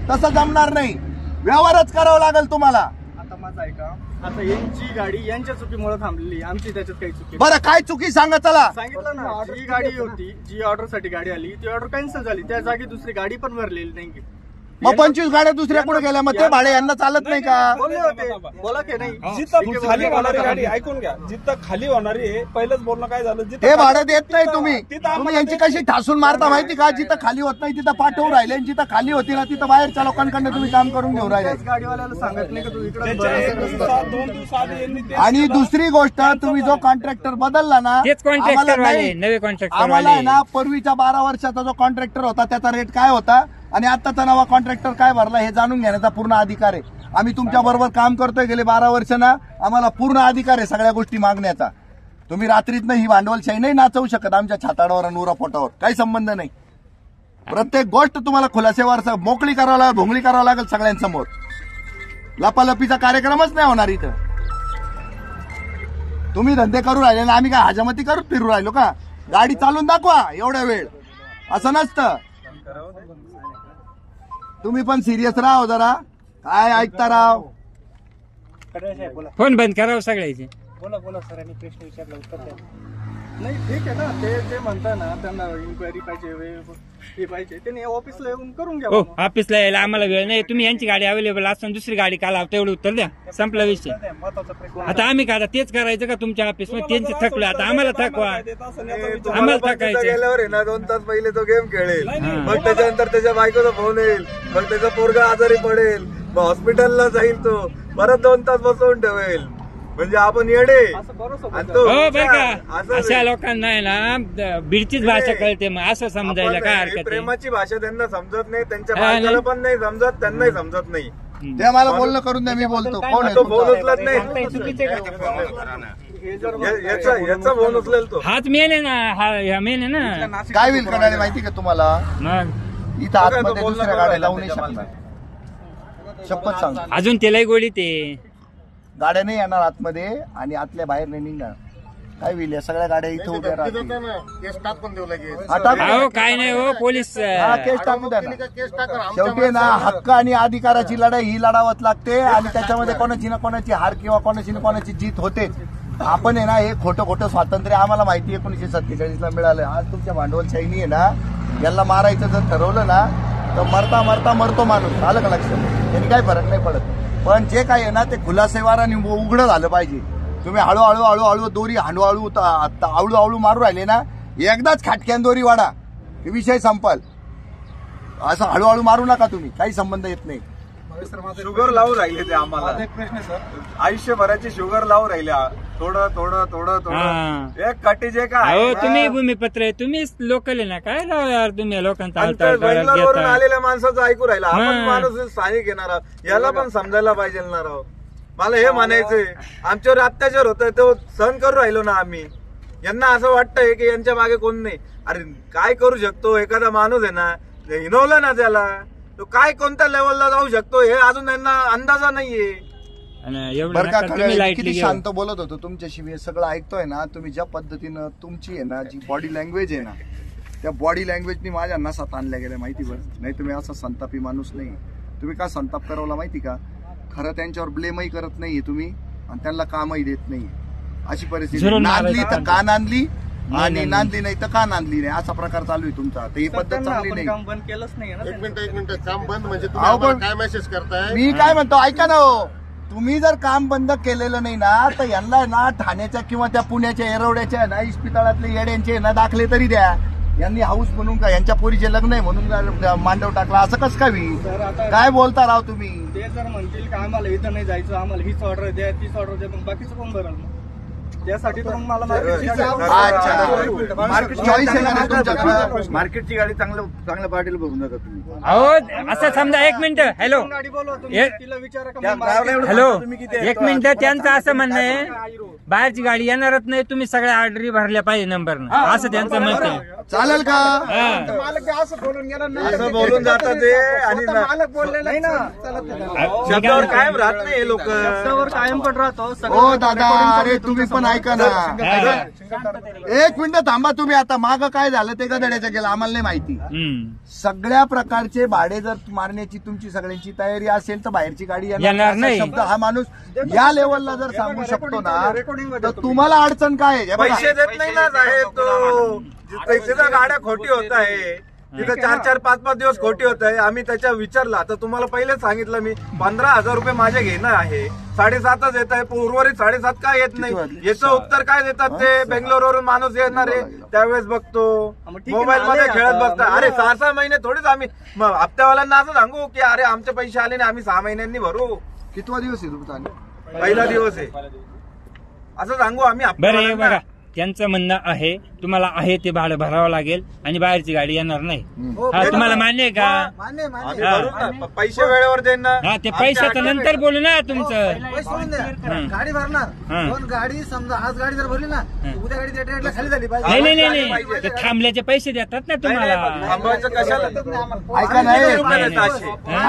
तसं जमणार नाही. व्यवहारच करावं लागेल तुम्हाला. आता माझा ऐका, आता यांची गाडी यांच्या चुकीमुळे थांबलेली, आमची त्याच्यात काही चुकी नाही. बरं काय चुकी सांगा चला. सांगितलं ना, जी गाडी होती, जी ऑर्डर साठी गाडी आली, ती ऑर्डर कॅन्सल झाली. त्या जागी दुसरी गाडी पण भरलेली नाही. मग 25 गाड्या दुसऱ्या पुढे गेल्या, मग ते भाडे यांना चालत नाही का? बोलले होते, बोला की नाही. जिथं खाली होणारी गाडी ऐकून घ्या, जिथं खाली होणारी आहे पहिलंच बोलणं काय झालं, जिथं हे भाडं देत नाही तुम्ही. तिथं तुम्ही आम्हाला यांची कशी ठासून मारता माहिती का? जिथं खाली होत नाही तिथं पाठवून राहिले, आणि जिथं खाली होती ना तिथं बाहेरच्या लोकांकडनं तुम्ही काम करून घेऊन राहिले. त्याच गाडीवाल्याला सांगत नाही का तू इकडे त्याच्या एक दिवसात, 2 दिवसाआधी यांनी ते आणि दुसरी गोष्ट, तुम्ही जो कॉन्ट्रॅक्टर बदलला ना, तेच कॉन्ट्रॅक्टर आम्हाला वाले, नाही. नवे कॉन्ट्रॅक्टर आम्हाला आहे वाले. ना, पूर्वीच्या 12 वर्षाचा जो कॉन्ट्रॅक्टर होता त्याचा रेट काय होता आणि आताचा नवा कॉन्ट्रॅक्टर काय भरला हे जाणून घेण्याचा पूर्ण अधिकार आहे. आम्ही तुमच्या बरोबर काम करतोय गेले 12 वर्ष ना, आम्हाला पूर्ण अधिकार आहे सगळ्या गोष्टी मागण्याचा. तुम्ही रात्रीतनं ही भांडवलशाही नाही नाचवू शकत आमच्या छाताडावर आणि उरापोटावर. काही संबंध नाही. प्रत्येक गोष्ट तुम्हाला खुलासेवर मोकळी करावं लागेल, भोंगळी करावं लागेल सगळ्यांसमोर. लपालपीचा कार्यक्रमच नाही होणार इथं. तुम्ही धंदे करू राहिले ना, आम्ही काय हजामती करू फिरू राहिलो का? गाडी चालून दाखवा एवढ्या वेळ, असं नसतं. तुम्ही पण सिरियस राहा जरा. काय ऐकता राव? फोन बंद करावं सगळ्याचे. बोला सरांनी प्रश्न विचारला, उत्तर द्या. नाही ठीक आहे ना, ते म्हणता ना त्यांना इन्क्वायरी पाहिजे, हे पाहिजे, त्यांनी ऑफिसला येऊन करून घ्या. हो, ऑफिसला यायला आम्हाला वेळ नाही. तुम्ही यांची गाडी अवेलेबल असताना दुसरी गाडी का लावता, एवढं उत्तर द्या. संपला विषय. आता आम्ही का आता तेच करायचं का तुमच्या ऑफिसमध्ये? त्यांचे थकलो, आता आम्हाला थकवा, आम्हाला थकायचं. गेल्यावर आहे ना 2 तास पहिले तो गेम खेळेल, मग त्याच्यानंतर त्याच्या बायकोचा फोन येईल, मग त्याचा पोरगा आजारी पडेल, मग हॉस्पिटलला जाईल, तो परत 2 तास बसवून ठेवेल. म्हणजे आपण येडे. आणि तो हो बरं का, असं अशा लोकांना आहे ना बीडचीच भाषा कळते, मग असं समजायला काय हरकत आहे? प्रेमाची भाषा त्यांना समजत नाही, त्यांच्या हा, बायकोला नाही. पण नाही समजत, त्यांनाही समजत नाही. ते मला बोलणं करून द्या, मी बोलतो. कोण आहे तो तुमचा? फोन उचलत नाही, याचा फोन उचलेल तो. हाच मेन आहे ना, हा मेन आहे ना. काय होईल करायला माहिती का तुम्हाला? मग इथं आतमध्ये दुसऱ्या गाड्या लावू नाही शकणार. शपथ सांग, अजून त्यालाही गोडी ते गाड्या नाही येणार आतमध्ये आणि आतल्या बाहेर नाही निघणार. काय होईल? या सगळ्या गाड्या इथं उभ्या राहतील. केस टाकून देऊ लगेच. हा, टाकू अहो द्या. काय नाही हो, पोलीस हा, केस टाकू द्या ना. केस टाका. शेवटी ना हक्क आणि अधिकाराची लढाई ही लढावत लागते आणि त्याच्यामध्ये कोणाची ना कोणाची हार किंवा कोणाची ना कोणाची जीत होतेच. आपण आहे ना, हे खोटं स्वातंत्र्य आम्हाला माहिती 1947 ला मिळालं. आज तुमच्या भांडवलशाहीनी आहे ना, याला मारायचं जर ठरवलं ना, तर मरता मरता मरतो माणूस. आलं का लक्षात? यांनी काही फरक नाही पडत. पण जे काही आहे ना, ते खुलासेवार आणि उघडं झालं पाहिजे. तुम्ही हळूहळू दोरी हळूहळू मारू राहिले ना, एकदाच खाटक्यान दोरी वाडा, विषय संपल. असं हळूहळू मारू नका तुम्ही, काही संबंध येत नाही. शुगर लावून राहिले ते आम्हाला, एक प्रश्न आहे सर, आयुष्यभराची शुगर लावून राहिल्या. थोडं थोडं थोडं थोडं एक कटीचे काय अहो तुम्ही भूमिपत्र आहे, तुम्हीच लोकल आहे ना, काय राव यार तुम्ही लोकांचा बेंगलोरवरून आलेल्या माणसाचं ऐकू राहिला. आपण माणूस स्थानिक येणार आहोत, याला पण समजायला पाहिजे ना राव. मला हे म्हणायचंय, आमच्यावर अत्याचार होतोय तो सहन करू राहिलो ना आम्ही. यांना असं वाटतंय की यांच्या मागे कोण नाही. अरे काय करू शकतो एखादा माणूस आहे ना, हिनवलं ना त्याला, तो काय कोणत्या लेवलला जाऊ शकतो हे अजून त्यांना अंदाजा नाहीये. बरं का, किती शांत बोलत होतो तुमच्याशी, मी सगळं ऐकतोय ना. तुम्ही ज्या पद्धतीनं तुमची आहे ना जी बॉडी लँग्वेज आहे ना, त्या बॉडी लँग्वेजनी माझ्या नसात आणल्या गेल्या माहिती. बरं नाही तुम्ही असा संतापी माणूस नाही. तुम्ही का संताप करवला माहिती का? खरं त्यांच्यावर ब्लेमही करत नाहीये तुम्ही आणि त्यांना कामही देत नाही. अशी परिस्थिती, नांदली तर का नांदली आणि नांदली नाही तर का नांदली नाही, असा प्रकार चालू आहे तुमचा. तर ही पद्धत चांगली नाही. काम बंद केलंच नाही ना. एक मिनिट, काम बंद म्हणजे तुम्ही काय मेसेज करताय? मी काय म्हणतो ऐका ना, तुम्ही जर काम बंद केलेलं नाही ना, तर यांना ना ठाण्याच्या किंवा त्या पुण्याच्या एरवड्याच्या ना इस्पितळातले येड्यांचे ना दाखले तरी द्या. यांनी हाऊस म्हणून का यांच्या पोरीचे लग्न आहे म्हणून मांडव टाकला, असं कसं काय? काय बोलता राव तुम्ही? ते जर म्हणतील की आम्हाला इथं नाही जायचं, आम्हाला हीच ऑर्डर द्या तीच ऑर्डर द्या, मग बाकीचं कोण भराल मग? त्यासाठी तर मला मार्केटची गाडी चांगल्या पार्टीला बघून जातात तुम्ही. अहो असं समजा, एक मिनिट, हॅलो गाडी बोलवा तुम्ही, तिला विचारा. हॅलो एक मिनिट, त्यांचं असं म्हणणं आहे बाहेरची गाडी येणारच नाही, तुम्ही सगळ्या ऑर्डरी भरल्या पाहिजे नंबरनं, असं त्यांचं म्हणणं आहे. चालेल का? मालक असं बोलून गेला नाही, असं बोलून जातात ते. आणि मालक बोलले नाही ना, शब्दावर कायम राहत नाही लोक, शब्दावर कायम पण राहतो. हो दादा, अरे तुम्ही पण ऐका ना, एक मिनिट थांबा तुम्ही. आता मागं काय झालं ते गदड्याचं गेलं आम्हाला नाही माहिती. सगळ्या प्रकारचे भाडे जर मारण्याची तुमची सगळ्यांची तयारी असेल तर बाहेरची गाडी येणार नाही. शब्द हा माणूस या लेवलला जर सांगू शकतो ना, तर तुम्हाला अडचण काय आहे? पैसे देत नाही ना साहेब तो. तिथं गाड्या खोटी होत आहे, तिथं 4-4, 5-5 दिवस खोटी होत आहे. आम्ही त्याच्या विचारला तर तुम्हाला पहिलेच सांगितलं मी, 15,000 रुपये माझे घेणं आहे, 7.5च येत आहे, उर्वरित 7.5 काय येत नाही. याचं उत्तर काय देतात ते? बेंगलोरवरून माणूस येणार आहे त्यावेळेस बघतो, मोबाईल मध्ये खेळत बसतात. अरे 6-6 महिने थोडीच आम्ही हप्त्यावाल्यांना असं सांगू की अरे आमचे पैसे आले नाही, आम्ही 6 महिन्यांनी भरू. कितवा दिवस आहे तुमचा? पहिला दिवस आहे असं सांगू आम्ही हप्त्यावाल्यांना. त्यांचं म्हणणं आहे तुम्हाला आहे ते भाडं भरावं लागेल आणि बाहेरची गाडी येणार नाही. हा तुम्हाला मान्य आहे का? पैसे वेळेवर देईन ना. हा ते पैशाचं नंतर बोलू ना तुमचं. गाडी भरणार, पण गाडी समजा आज गाडी जर भरली ना, उद्या गाडी त्या ट्रेडला खाली झाली पाहिजे. नाही ते थांबल्याचे पैसे देतात ना तुम्हाला. थांबवायचं कशाला? ऐका नाही,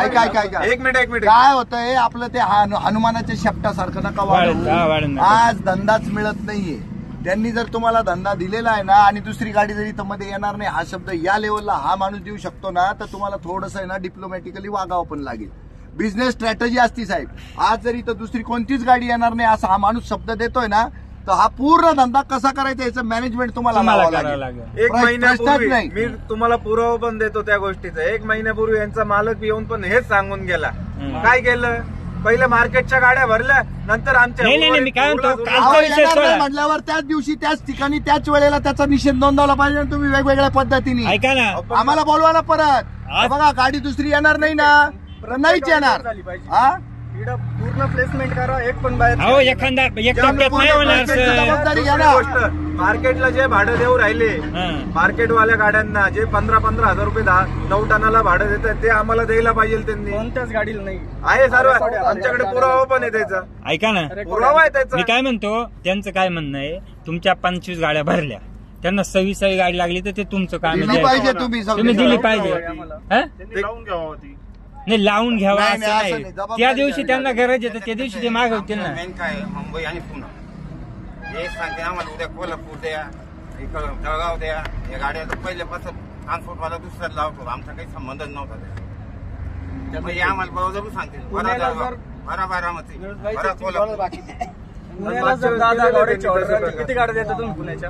ऐका एक मिनिट. काय होतंय आपलं ते हनुमानाच्या शेपटासारखं नका वाढू. आज धंदाच मिळत नाहीये. त्यांनी जर तुम्हाला धंदा दिलेला आहे ना आणि दुसरी गाडी जरी इथं मध्ये येणार नाही, हा शब्द या लेवलला हा माणूस देऊ शकतो ना, तर तुम्हाला थोडंसं आहे ना डिप्लोमॅटिकली वागावं पण लागेल. बिझनेस स्ट्रॅटेजी असती साहेब. आज जर इथं दुसरी कोणतीच गाडी येणार नाही असा हा माणूस शब्द देतोय ना, तर हा पूर्ण धंदा कसा करायचा याचं मॅनेजमेंट तुम्हाला लागेल. 1 महिन्यापूर्वी मी तुम्हाला पुरावा पण देतो त्या गोष्टीचा. 1 महिन्यापूर्वी यांचा मालक येऊन पण हेच सांगून गेला. काय केलं? पहिले मार्केटच्या गाड्या भरल्या, नंतर आमच्या मी काय म्हणतो म्हटल्यावर त्याच दिवशी त्याच ठिकाणी त्याच वेळेला त्याचा निषेध नोंदवला पाहिजे. तुम्ही वेगवेगळ्या पद्धतीने ऐका ना, आम्हाला बोलवा ना परत. बघा गाडी दुसरी येणार नाही ना, नाहीच येणार. हा पूर्ण प्लेसमेंट करा, एक पण बाहेर. अहो एखादा एक टप्प्यात नाही होणार. जबाबदारी घ्या ना. मार्केटला जे भाडं देऊ राहिले, मार्केटवाल्या गाड्यांना जे 15-15 हजार रुपये 9 टनाला भाडं देतात ते आम्हाला द्यायला पाहिजे त्यांनी. कोणत्याच गाडीला नाही आहे सर्व. आमच्याकडे पुरावा पण आहे त्याचा. ऐका ना, पुरावा आहे त्याचा. मी काय म्हणतो, त्यांचं काय म्हणणं आहे, तुमच्या 25 गाड्या भरल्या, त्यांना 26वी गाडी लागली तर ते तुमचं काम पाहिजे. तुम्ही दिली पाहिजे. लावून घ्यावं होती. नाही लावून घ्यावा असं नाही. त्या दिवशी त्यांना गरज येतं त्या दिवशी ते मागवतील ना. मेन काय मुंबई आणि पुणे हे सांगते आम्हाला उद्या कोल्हापूर द्या, इकडं जळगाव द्या. या गाड्या तर पहिल्यापासून ट्रान्सपोर्टवाला दुसऱ्याला लावतो, आमचा काही संबंधच नव्हता त्यामुळे आम्हाला बरोबर सांगते. बरा बारामती, बरा कोल्हापूर. पुण्याला जर 10 गाड्याची ऑर्डर किती गाड्या देता तुम्ही पुण्याच्या?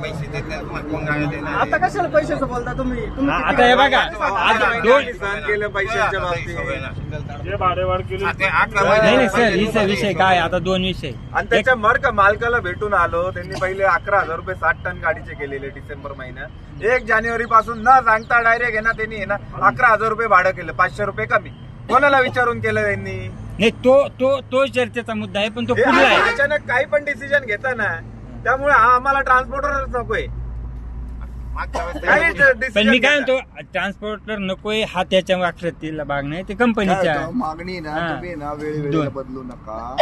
पैसे देत नाही तुम्हाला, कोण गाड्या देणार? आता कशाला पैशाचं बोलता तुम्ही? आता हे बघा सहन केलं पैशांच्या बाबतीत. जे भाडेवाढ केली ते 11 नाही महिने नाही सर हिचा विषय काय आता 2 विषय. आणि त्याच्या मालकाला भेटून आलो, त्यांनी पहिले 11,000 रुपये 60 टन गाडीचे केलेले डिसेंबर महिन्यात. 1 जानेवारी पासून न सांगता डायरेक्ट आहे ना त्यांनी आहे ना 11,000 रुपये भाडं केलं, 500 रुपये कमी. कोणाला विचारून केलं त्यांनी? नाही तो चर्चेचा मुद्दा आहे पण तो पुढला आहे. अचानक काही पण डिसिजन घेता ना, त्यामुळे आम्हाला ट्रान्सपोर्टरच नकोय. पण मी काय म्हणतो ट्रान्सपोर्टर नकोय हा त्याच्या वाक्यातील भाग नाही, ते कंपनीच्या मागणी ना तुम्ही ना वेळेवेळेला बदलू नका.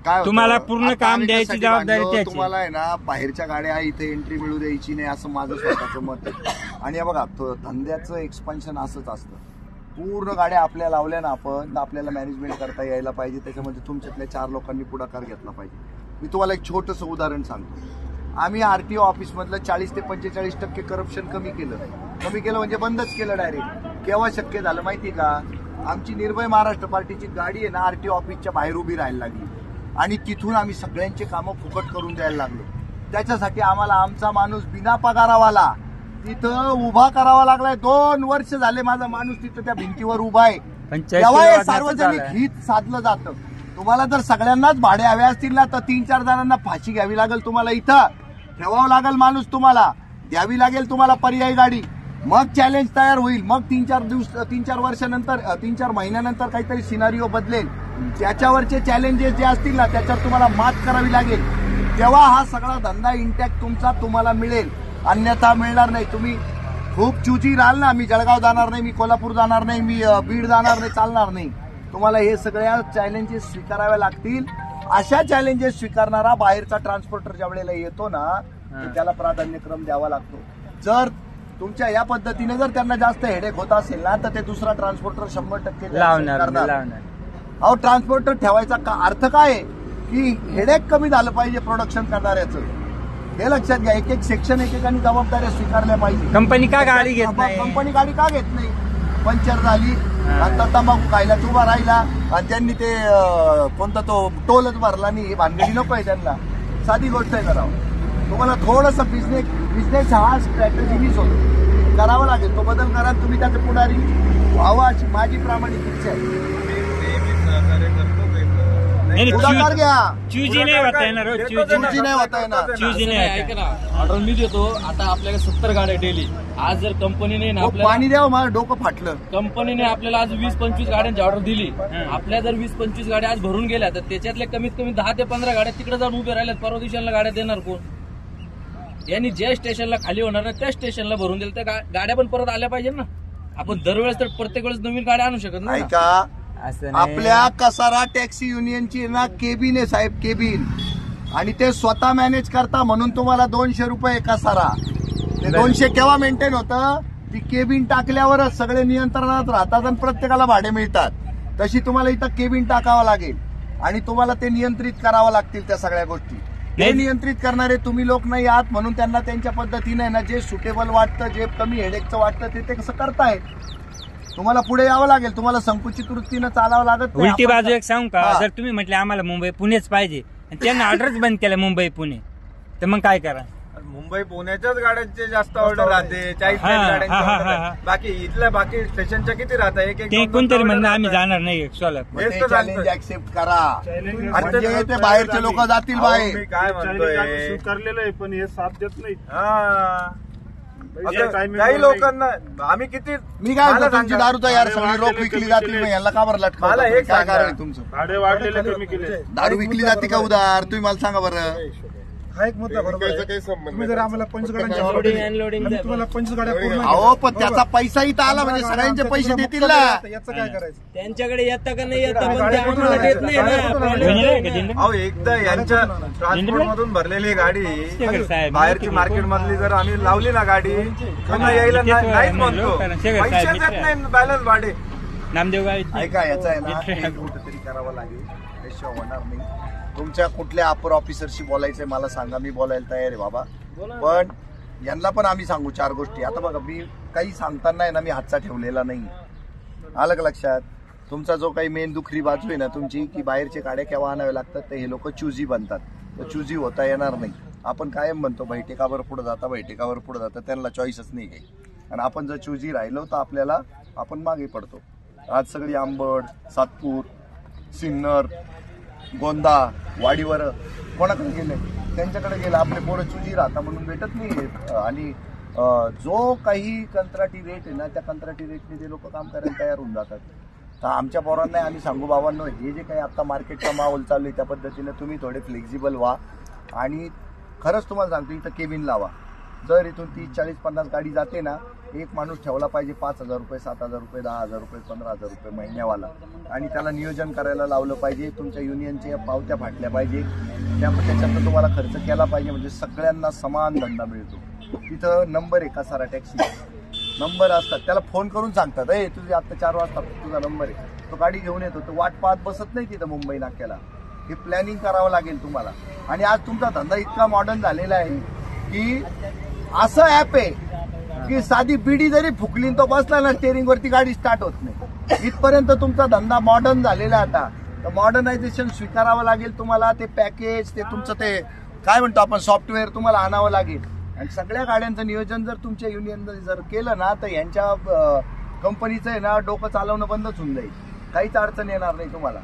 काय होतं, तुम्हाला पूर्ण आता काम आम्ही द्यायची त्यासाठी जबाबदारी बांधलो, त्याची. तुम्हाला आहे ना बाहेरच्या गाड्या इथे एंट्री मिळू द्यायची नाही असं माझं स्वतःचं मत आहे. आणि हे बघा धंद्याचं एक्सपान्शन असंच असतं. पूर्ण गाड्या आपल्या लावल्या ना आपण, तर आपल्याला मॅनेजमेंट करता यायला पाहिजे. त्याच्यामध्ये तुमच्यातल्या 4 लोकांनी पुढाकार घेतला पाहिजे. मी तुम्हाला एक छोटंसं उदाहरण सांगतो. आम्ही आरटीओ ऑफिसमधलं 40 ते 45% करप्शन कमी केलं म्हणजे बंदच केलं डायरेक्ट. केव्हा शक्य झालं माहिती का? आमची निर्भय महाराष्ट्र पार्टीची गाडी आहे ना आरटीओ ऑफिसच्या बाहेर उभी राहायला लागली आणि तिथून आम्ही सगळ्यांचे कामं फुकट करून द्यायला लागलो. त्याच्यासाठी आम्हाला आमचा माणूस बिना पगारावाला तिथं उभा करावा लागलाय. 2 वर्ष झाले माझा माणूस तिथं त्या भिंतीवर उभा आहे. तेव्हा हे सार्वजनिक हित साधलं जातं. तुम्हाला जर सगळ्यांनाच भाडे हवे असतील ना तर 3-4 जणांना फाशी घ्यावी लागेल. तुम्हाला इथं ठेवावं लागेल माणूस, तुम्हाला द्यावी लागेल तुम्हाला पर्यायी गाडी. मग चॅलेंज तयार होईल. मग 3-4 वर्षानंतर 3-4 महिन्यानंतर काहीतरी सिनारिओ बदलेल. त्याच्यावरचे चॅलेंजेस जे असतील ना त्याच्यावर तुम्हाला मात करावी लागेल. तेव्हा हा सगळा धंदा इंटॅक्ट तुम्हाला मिळेल, अन्यथा मिळणार नाही. तुम्ही खूप चुजी राहाल ना, मी जळगाव जाणार नाही, मी कोल्हापूर जाणार नाही, मी बीड जाणार नाही, चालणार नाही. तुम्हाला हे सगळ्या चॅलेंजेस स्वीकाराव्या लागतील. अशा चॅलेंजेस स्वीकारणारा बाहेरचा ट्रान्सपोर्टर ज्या वेळेला येतो ना त्याला प्राधान्यक्रम द्यावा लागतो. जर तुमच्या या पद्धतीने जर त्यांना जास्त हेडेक होत असेल ना तर ते दुसरा ट्रान्सपोर्टर 100% करणार. अहो ट्रान्सपोर्टर ठेवायचा अर्थ काय आहे की हेडेक कमी झालं पाहिजे प्रोडक्शन करणाऱ्याचं. हे लक्षात घ्या. एक सेक्शन एकेकाने जबाबदाऱ्या स्वीकारल्या पाहिजे. कंपनी का गाडी घेत नाही? कंपनी गाडी का घेत नाही? पंक्चर झाली, आता तंबाखू खायला उभा राहिला आणि त्यांनी ते कोणता तो टोलच भरला नाही. हे भानगडी नको आहे त्यांना. साधी गोष्ट आहे करावं. तुम्हाला थोडंसं बिझनेस हा स्ट्रॅटेजी मीच होतो करावा लागेल. तो बदल करा. तुम्ही त्याचे पुढारी व्हावा अशी माझी प्रामाणिक इच्छा आहे. पुढाकार घ्या. चुजी नाही होता येणार. ऐका ना, ऑर्डर मी देतो. आता आपल्याला 70 गाड्या डेली. आज जर कंपनीने पाणी द्यावं, माझं डोकं फाटलं. कंपनीने आपल्याला आज 20-25 गाड्यांची ऑर्डर दिली. आपल्या जर 20-25 गाड्या आज भरून गेल्या तर त्याच्यातल्या कमीत कमी 10 ते 15 गाड्या तिकडे जाऊन उभे राहिल्यात. परवा दिवसाला गाड्या देणार कोण? यांनी ज्या स्टेशनला खाली होणार ना त्या स्टेशनला भरून दिलं. त्या गाड्या पण परत आल्या पाहिजे ना. आपण दरवेळेस तर प्रत्येक वेळेस नवीन गाड्या आणू शकत नाही. ऐका, आपल्या कसारा टॅक्सी युनियनची ना केबिन आहे साहेब, केबिन. आणि ते स्वतः मॅनेज करता म्हणून तुम्हाला 200 रुपये कसारा. ते 200 केव्हा मेंटेन होतं? ती केबिन टाकल्यावरच सगळे नियंत्रणात राहतात आणि प्रत्येकाला भाडे मिळतात. तशी तुम्हाला इथं केबिन टाकावं लागेल आणि तुम्हाला ते नियंत्रित करावं लागतील त्या सगळ्या गोष्टी. हे नियंत्रित करणारे तुम्ही लोक नाही आहात म्हणून त्यांना त्यांच्या पद्धतीने ना जे सुटेबल वाटतं, जे कमी हेडेकचं वाटतं ते कसं करतायत. तुम्हाला पुढे यावं लागेल. तुम्हाला संकुचित वृत्तीनं चालावं लागत. उलटी बाजू एक सांगू का? जर तुम्ही म्हटले आम्हाला मुंबई पुणेच पाहिजे आणि त्यांना ऑर्डरच बंद केलं मुंबई पुणे, तर मग काय करा? मुंबई पुण्याच्याच गाड्यांचे जास्त ऑर्डर राहते. 40 गाड्यांचे. बाकी इथल्या बाकी स्टेशनच्या किती राहतात? ते कोणतरी म्हणणं आम्ही जाणार नाही सोलापूर. चॅलेंज ऍक्सेप्ट करा म्हणजे ते बाहेरचे लोक जातील बाहेर. मी काय म्हणतोय स्वीकारलेलं आहे पण हे साथ देत नाही. काही लोकांना आम्ही किती मी काय म्हणतो तुमची दारू तयार सगळी रोख विकली जातील मग याला का बरं लटका? मला एक काय कारण आहे तुमचं? भाडे वाढलेले कमी केले. दारू विकली जाते का उधार? तुम्ही मला सांगा बरं. हा एक मुद्दा बरोबर आहे. तुम्ही जर आम्हाला 25 गाड्यांची तुम्हाला 25 गाड्या पूर्ण अहो पण त्याचा पैसा इथं आला म्हणजे सगळ्यांचे पैसे देतील ना. याचं काय करायचं? त्यांच्याकडे येतं का नाही येतं पण ते आम्हाला देत नाही ना. अहो एकदा यांच्या ट्रान्सपोर्ट मधून भरलेली गाडी बाहेरची मार्केट मधली जर आम्ही लावली ना गाडी पुन्हा यायला नाहीच म्हणतो. पैसे देत नाही बॅलन्स भाडे. नामदेव ऐका याचा आहे ना कुठेतरी करावं लागेल. त्याशिवाय होणार नाही. तुमच्या कुठल्या अपर ऑफिसरशी बोलायचंय मला सांगा. मी बोलायला तयार आहे बाबा. पण यांना पण आम्ही सांगू 4 गोष्टी. आता बघा मी काही सांगताना आहे ना मी हातचा ठेवलेला नाही. आलं का लक्षात? तुमचा जो काही मेन दुखरी बाजू आहे ना तुमची, की बाहेरचे गाड्या केव्हा आणावे लागतात, तर हे लोक चुजी बनतात. तर चुजी होता येणार नाही. आपण कायम म्हणतो बैठकावर पुढे जाता, बैठकावर पुढे जाता, त्यांना चॉईसच नाही काही. आणि आपण जर चुजी राहिलो तर आपल्याला आपण मागे पडतो. आज सगळी आंबड, सातपूर, सिन्नर, गोंदा, वाडीवर कोणाकडे गेले? त्यांच्याकडे गेलं. आपले पोरं चुजी राहता म्हणून भेटत नाही. आणि जो काही कंत्राटी रेट आहे ना, त्या कंत्राटी रेटने ते लोक काम करायला तयार होऊन जातात. तर आमच्या पोरांना आम्ही सांगू, बाबांनो, हे जे काही आता मार्केटचा माहोल चालू आहे त्या पद्धतीने तुम्ही थोडे फ्लेक्झिबल व्हा. आणि खरंच तुम्हाला सांगतो, इथं केबिन लावा. जर इथून 30, 40, 50 गाडी जाते ना, एक माणूस ठेवला पाहिजे 5,000 रुपये, 7,000 रुपये, 10,000 रुपये, 15,000 रुपये महिन्यावाला. आणि त्याला नियोजन करायला लावलं पाहिजे. तुमच्या युनियनच्या पावत्या फाटल्या पाहिजे. त्याच्यातनं तुम्हाला खर्च केला पाहिजे. म्हणजे सगळ्यांना समान धंदा मिळतो. तिथं नंबर आहे कसारा टॅक्सी, नंबर असतात. त्याला फोन करून सांगतात, तुझे आता 4 वाजता तुझा नंबर आहे. तो गाडी घेऊन येतो. तो वाट पाहत बसत नाही तिथं मुंबई नाक्याला. हे प्लॅनिंग करावं लागेल तुम्हाला. आणि आज तुमचा धंदा इतका मॉडर्न झालेला आहे की असं ऍप आहे की साधी बिडी जरी फुकली तो बसला ना स्टेअरिंग वरती, गाडी स्टार्ट होत नाही. इथपर्यंत तुमचा धंदा मॉडर्न झालेला आहे. आता मॉडर्नायझेशन स्वीकारावं लागेल तुम्हाला. ते पॅकेज, ते तुमचं ते काय म्हणतो आपण सॉफ्टवेअर तुम्हाला आणावं लागेल. आणि सगळ्या गाड्यांचं नियोजन जर तुमच्या युनियनने जर केलं ना, तर यांच्या कंपनीचं आहे ना डोकं चालवणं बंदच होऊन जाईल. काहीच अडचण येणार नाही तुम्हाला.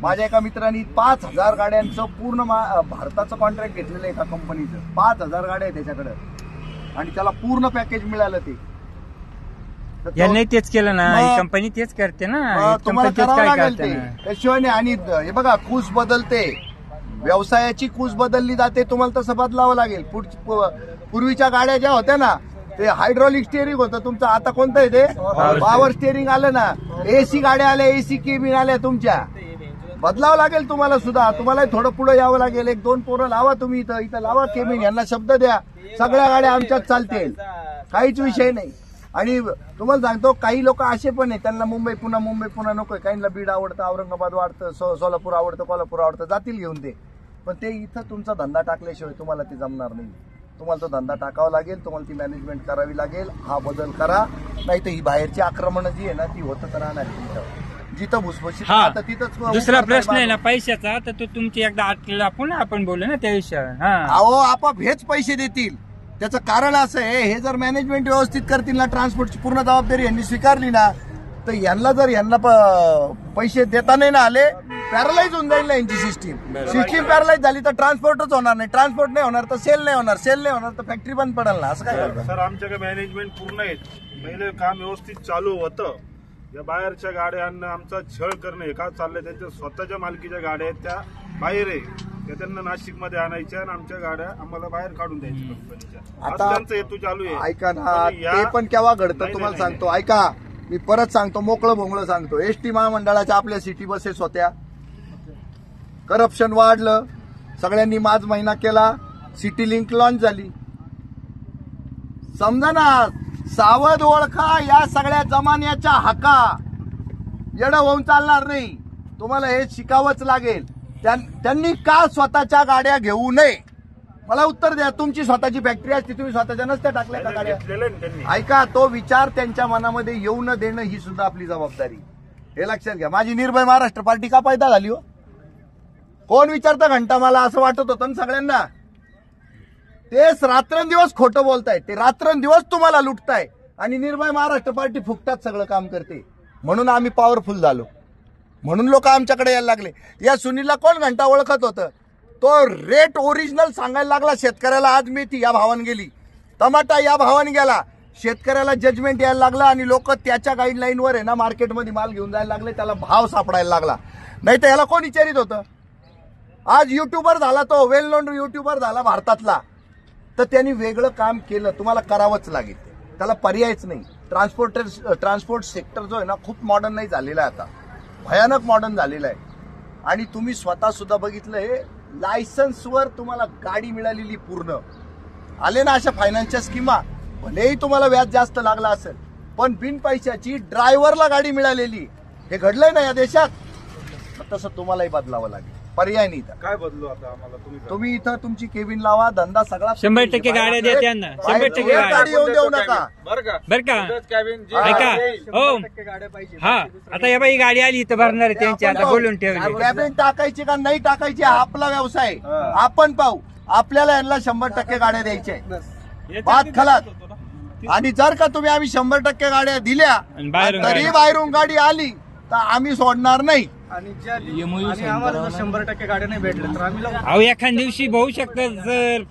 माझ्या एका मित्रांनी 5,000 गाड्यांचं पूर्ण भारताचं कॉन्ट्रॅक्ट घेतलेलं आहे एका कंपनीचं. 5,000 गाड्या आहे त्याच्याकडे आणि त्याला पूर्ण पॅकेज मिळालं. ते यांनी तेच केलं ना, कंपनी तेच करते ना, तुम्हाला करावं लागेल ते. त्याशिवाय आणि हे बघा, कूस बदलते, व्यवसायाची कूस बदलली जाते. तुम्हाला तसं बदलावं लागेल. पूर्वीच्या गाड्या ज्या होत्या ना, ते हायड्रॉलिक स्टिअरिंग होतं तुमचं. आता कोणतं आहे ते? पॉवर स्टिअरिंग आलं ना. एसी गाड्या आल्या, एसी केबिन आल्या तुमच्या. बदलावं लागेल तुम्हाला सुद्धा. तुम्हाला थोडं पुढे यावं लागेल. 1-2 पोरं लावा तुम्ही इथं लावा केबिन. यांना शब्द द्या, सगळ्या गाड्या आमच्यात चालतील, काहीच विषय नाही. आणि तुम्हाला सांगतो, काही लोक असे पण आहे, त्यांना मुंबई पुन्हा नकोय. काहींना बीड आवडतं, औरंगाबाद आवडतं, सोलापूर आवडतं, कोल्हापूर आवडतं, जातील घेऊन ते. पण ते इथं तुमचा धंदा टाकल्याशिवाय तुम्हाला ते जमणार नाही. तुम्हाला तो धंदा टाकावा लागेल. तुम्हाला ती मॅनेजमेंट करावी लागेल. हा बदल करा. नाही तर ही बाहेरची आक्रमणं जी आहे ना, ती होतच राहणार. जिथं भुसभुशीत तिथंच. दुसरा प्रश्न आहे ना पैशाचा, तर तो तुमची एकदा आटलेला आपण बोलू ना त्या विषयावर. अहो, आपाप हेच पैसे देतील. त्याचं कारण असं आहे, हे जर मॅनेजमेंट व्यवस्थित करतील ना, ट्रान्सपोर्टची पूर्ण जबाबदारी यांनी स्वीकारली ना, तर यांना पैसे देता नाही ना आले, पॅरलाइज होऊन जाईल ना यांची सिस्टीम पॅरलाइज झाली तर ट्रान्सपोर्टच होणार नाही. ट्रान्सपोर्ट नाही होणार तर सेल नाही होणार, सेल नाही होणार तर फॅक्टरी बंद पडेल ना. असं काय करतात सर? आमच्याकडे मॅनेजमेंट पूर्ण आहे. पहिले काम व्यवस्थित चालू होतं. या बाहेरच्या गाड्यांना आमचा छळ करणे का चाललंय? त्यांच्या स्वतःच्या मालकीच्या गाड्या आहेत, त्या बाहेर आहे, त्या त्यांना नाशिकमध्ये आणायच्या आणि आमच्या गाड्या आम्हाला बाहेर काढून द्यायच्या कंपनीच्या. आता त्यांचा हेतू चालू आहे. ऐका ना, ते पण केव्हा घडतं तुम्हाला सांगतो. ऐका, मी परत सांगतो, मोकळं भोंगळं सांगतो. एसटी महामंडळाच्या आपल्या सिटी बसेस होत्या, करप्शन वाढलं, सगळ्यांनी माज महिना केला, सिटी लिंक लॉन्च झाली. समजा ना, सावध ओळखा या सगळ्या जमान्याच्या हाका. येडं होऊन चालणार नाही. तुम्हाला हे शिकावंच लागेल. त्यांनी का स्वतःच्या गाड्या घेऊ नये? मला उत्तर द्या. तुमची स्वतःची फॅक्टरी असती, तुम्ही स्वतःच्या नसत्या टाकल्या का गाड्या? ऐका, तो विचार त्यांच्या मनामध्ये येऊ न देणं ही सुद्धा आपली जबाबदारी. हे लक्षात घ्या. माझी निर्भय महाराष्ट्र पार्टी का पैदा झाली हो? कोण विचारतं घंटा? मला असं वाटत होतं सगळ्यांना. तेच रात्रंदिवस खोटं बोलतायत. ते रात्रंदिवस तुम्हाला लुटताय आणि निर्भय महाराष्ट्र पार्टी फुकटात सगळं काम करते. म्हणून आम्ही पॉवरफुल झालो. म्हणून लोक आमच्याकडे यायला लागले. या सुनीलला कोण घंटा ओळखत होतं? तो रेट ओरिजिनल सांगायला लागला शेतकऱ्याला. आज मेथी या भावाने गेली, टमाटा या भावाने गेला. शेतकऱ्याला जजमेंट यायला लागला आणि लोक त्याच्या गाईडलाईनवर आहे ना मार्केटमध्ये माल घेऊन जायला लागले. त्याला भाव सापडायला लागला. नाही तर याला कोण विचारित होतं? आज युट्यूबर झाला तो, वेल नोन युट्यूबर झाला भारतातला. तर त्यांनी वेगळं काम केलं. तुम्हाला करावंच लागेल, त्याला पर्यायच नाही. ट्रान्सपोर्ट सेक्टर जो आहे ना, खूप मॉडर्न नाही झालेला आहे आता, भयानक मॉडर्न झालेला आहे. आणि तुम्ही स्वतः सुद्धा बघितलं, हे लायसन्सवर तुम्हाला गाडी मिळालेली पूर्ण आले ना. अशा फायनान्सच्या स्कीमा, भलेही तुम्हाला व्याज जास्त लागला असेल, पण बिन पैशाची ड्रायव्हरला गाडी मिळालेली. हे घडलंय ना या देशात. तसं तुम्हालाही बदलावं लागेल. पर्याय नाही इथं. काय बदलू आता आम्हाला तुम्ही इथं तुमची केबिन लावा, धंदा सगळा 100% गाड्या द्या त्यांना, 100% बाहेर गाडी येऊन देऊ नका. बर का ऐका हो हा आता या बाई गाडी आली इथं भरणार आहे त्यांची, आता बोलून ठेवली. कॅबिन टाकायची का नाही टाकायची हा आपला व्यवसाय, आपण पाहू. आपल्याला यांना 100% गाड्या द्यायच्या बात खलास. आणि जर का तुम्ही आम्ही 100% गाड्या दिल्या तरी बाहेरून गाडी आली तर आम्ही सोडणार नाही. आणि आम्हाला जर 100% गाड्या नाही भेटल्या तर आम्ही अहो एखाद दिवशी होऊ शकतं जर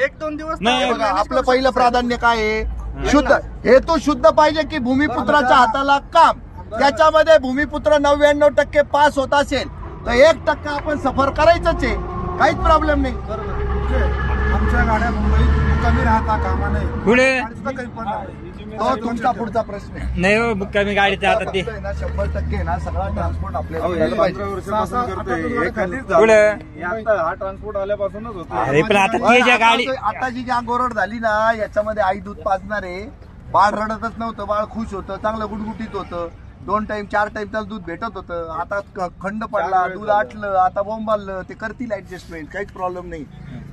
1-2 दिवस बघा, आपलं पहिलं प्राधान्य काय आहे? शुद्ध हेतू शुद्ध पाहिजे की भूमिपुत्राच्या हाताला काम. त्याच्यामध्ये भूमिपुत्र 99% पास होत असेल तर 1% आपण सफर करायचंच आहे, काहीच प्रॉब्लेम नाही. आमच्या गाड्या मुंबईत कमी राहता कामा नये. पुढे तो तुमचा पुढचा प्रश्न आहे. नाही हो कमी गाडीच्या आता ते 100% ना सगळा ट्रान्सपोर्ट आपल्याला मिळालं 15 पाहिजे. वर्षापासून करतोय हे कधीच पुढे हा ट्रान्सपोर्ट आल्यापासूनच होतो. अरे पण आता ते ज्या गाडी आता जी गोरड झाली ना याच्यामध्ये आई दूध पाजणार आहे. बाळ रडतच नव्हतं, बाळ खुश होतं, चांगलं गुटगुटीत होतं. 2 टाइम 4 टाइम त्याला दूध भेटत होतं. आता खंड पडला, दूध आटलं, आता बोंबाललं. ते करतील ऍडजस्टमेंट, काहीच प्रॉब्लेम नाही.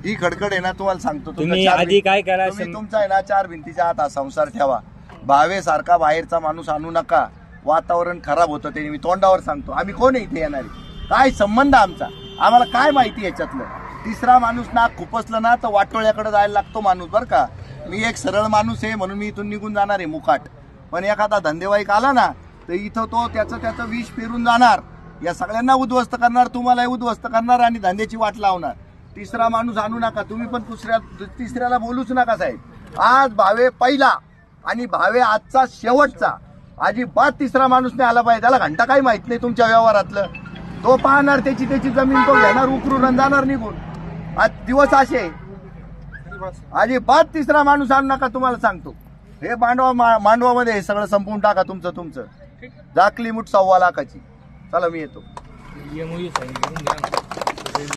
ही खडखड आहे ना तुम्हाला सांगतो. तुम्ही आधी काय करा, तुम्ही तुमचा आहे ना 4 भिंतीच्या आत हा संसार ठेवा. भावेसारखा बाहेरचा माणूस आणू नका, वातावरण खराब होतं. ते मी तोंडावर सांगतो. आम्ही कोण आहे इथे येणारे, काय संबंध आमचा, आम्हाला काय माहिती याच्यातलं. तिसरा माणूस नाक खुपसलं ना तर वाटोळ्याकडे जायला लागतो माणूस. बरं का, मी एक सरळ माणूस आहे म्हणून मी इथून निघून जाणार आहे मुकाट. पण एखादा धंदेवाईक आला ना तर इथं तो त्याचं विष पेरून जाणार. या सगळ्यांना उद्ध्वस्त करणार, तुम्हालाही उद्ध्वस्त करणार आणि धंद्याची वाट लावणार. तिसरा माणूस आणू नका. तुम्ही पण तिसऱ्याला बोलूच नका साहेब. आज भावे पहिला आणि भावे आजचा शेवटचा. अजिबात तिसरा माणूस नाही आला पाहिजे. त्याला घंटा काही माहित नाही तुमच्या व्यवहारातलं. तो पाहणार त्याची जमीन, तो घेणार उकरून आणि जाणार निघून. आज दिवस असे. अजिबात तिसरा माणूस आणू नका, तुम्हाला सांगतो. हे मांडवामध्ये हे सगळं संपवून टाका तुमचं. जाकली मुठ 1.25 लाखाची. चला मी येतो.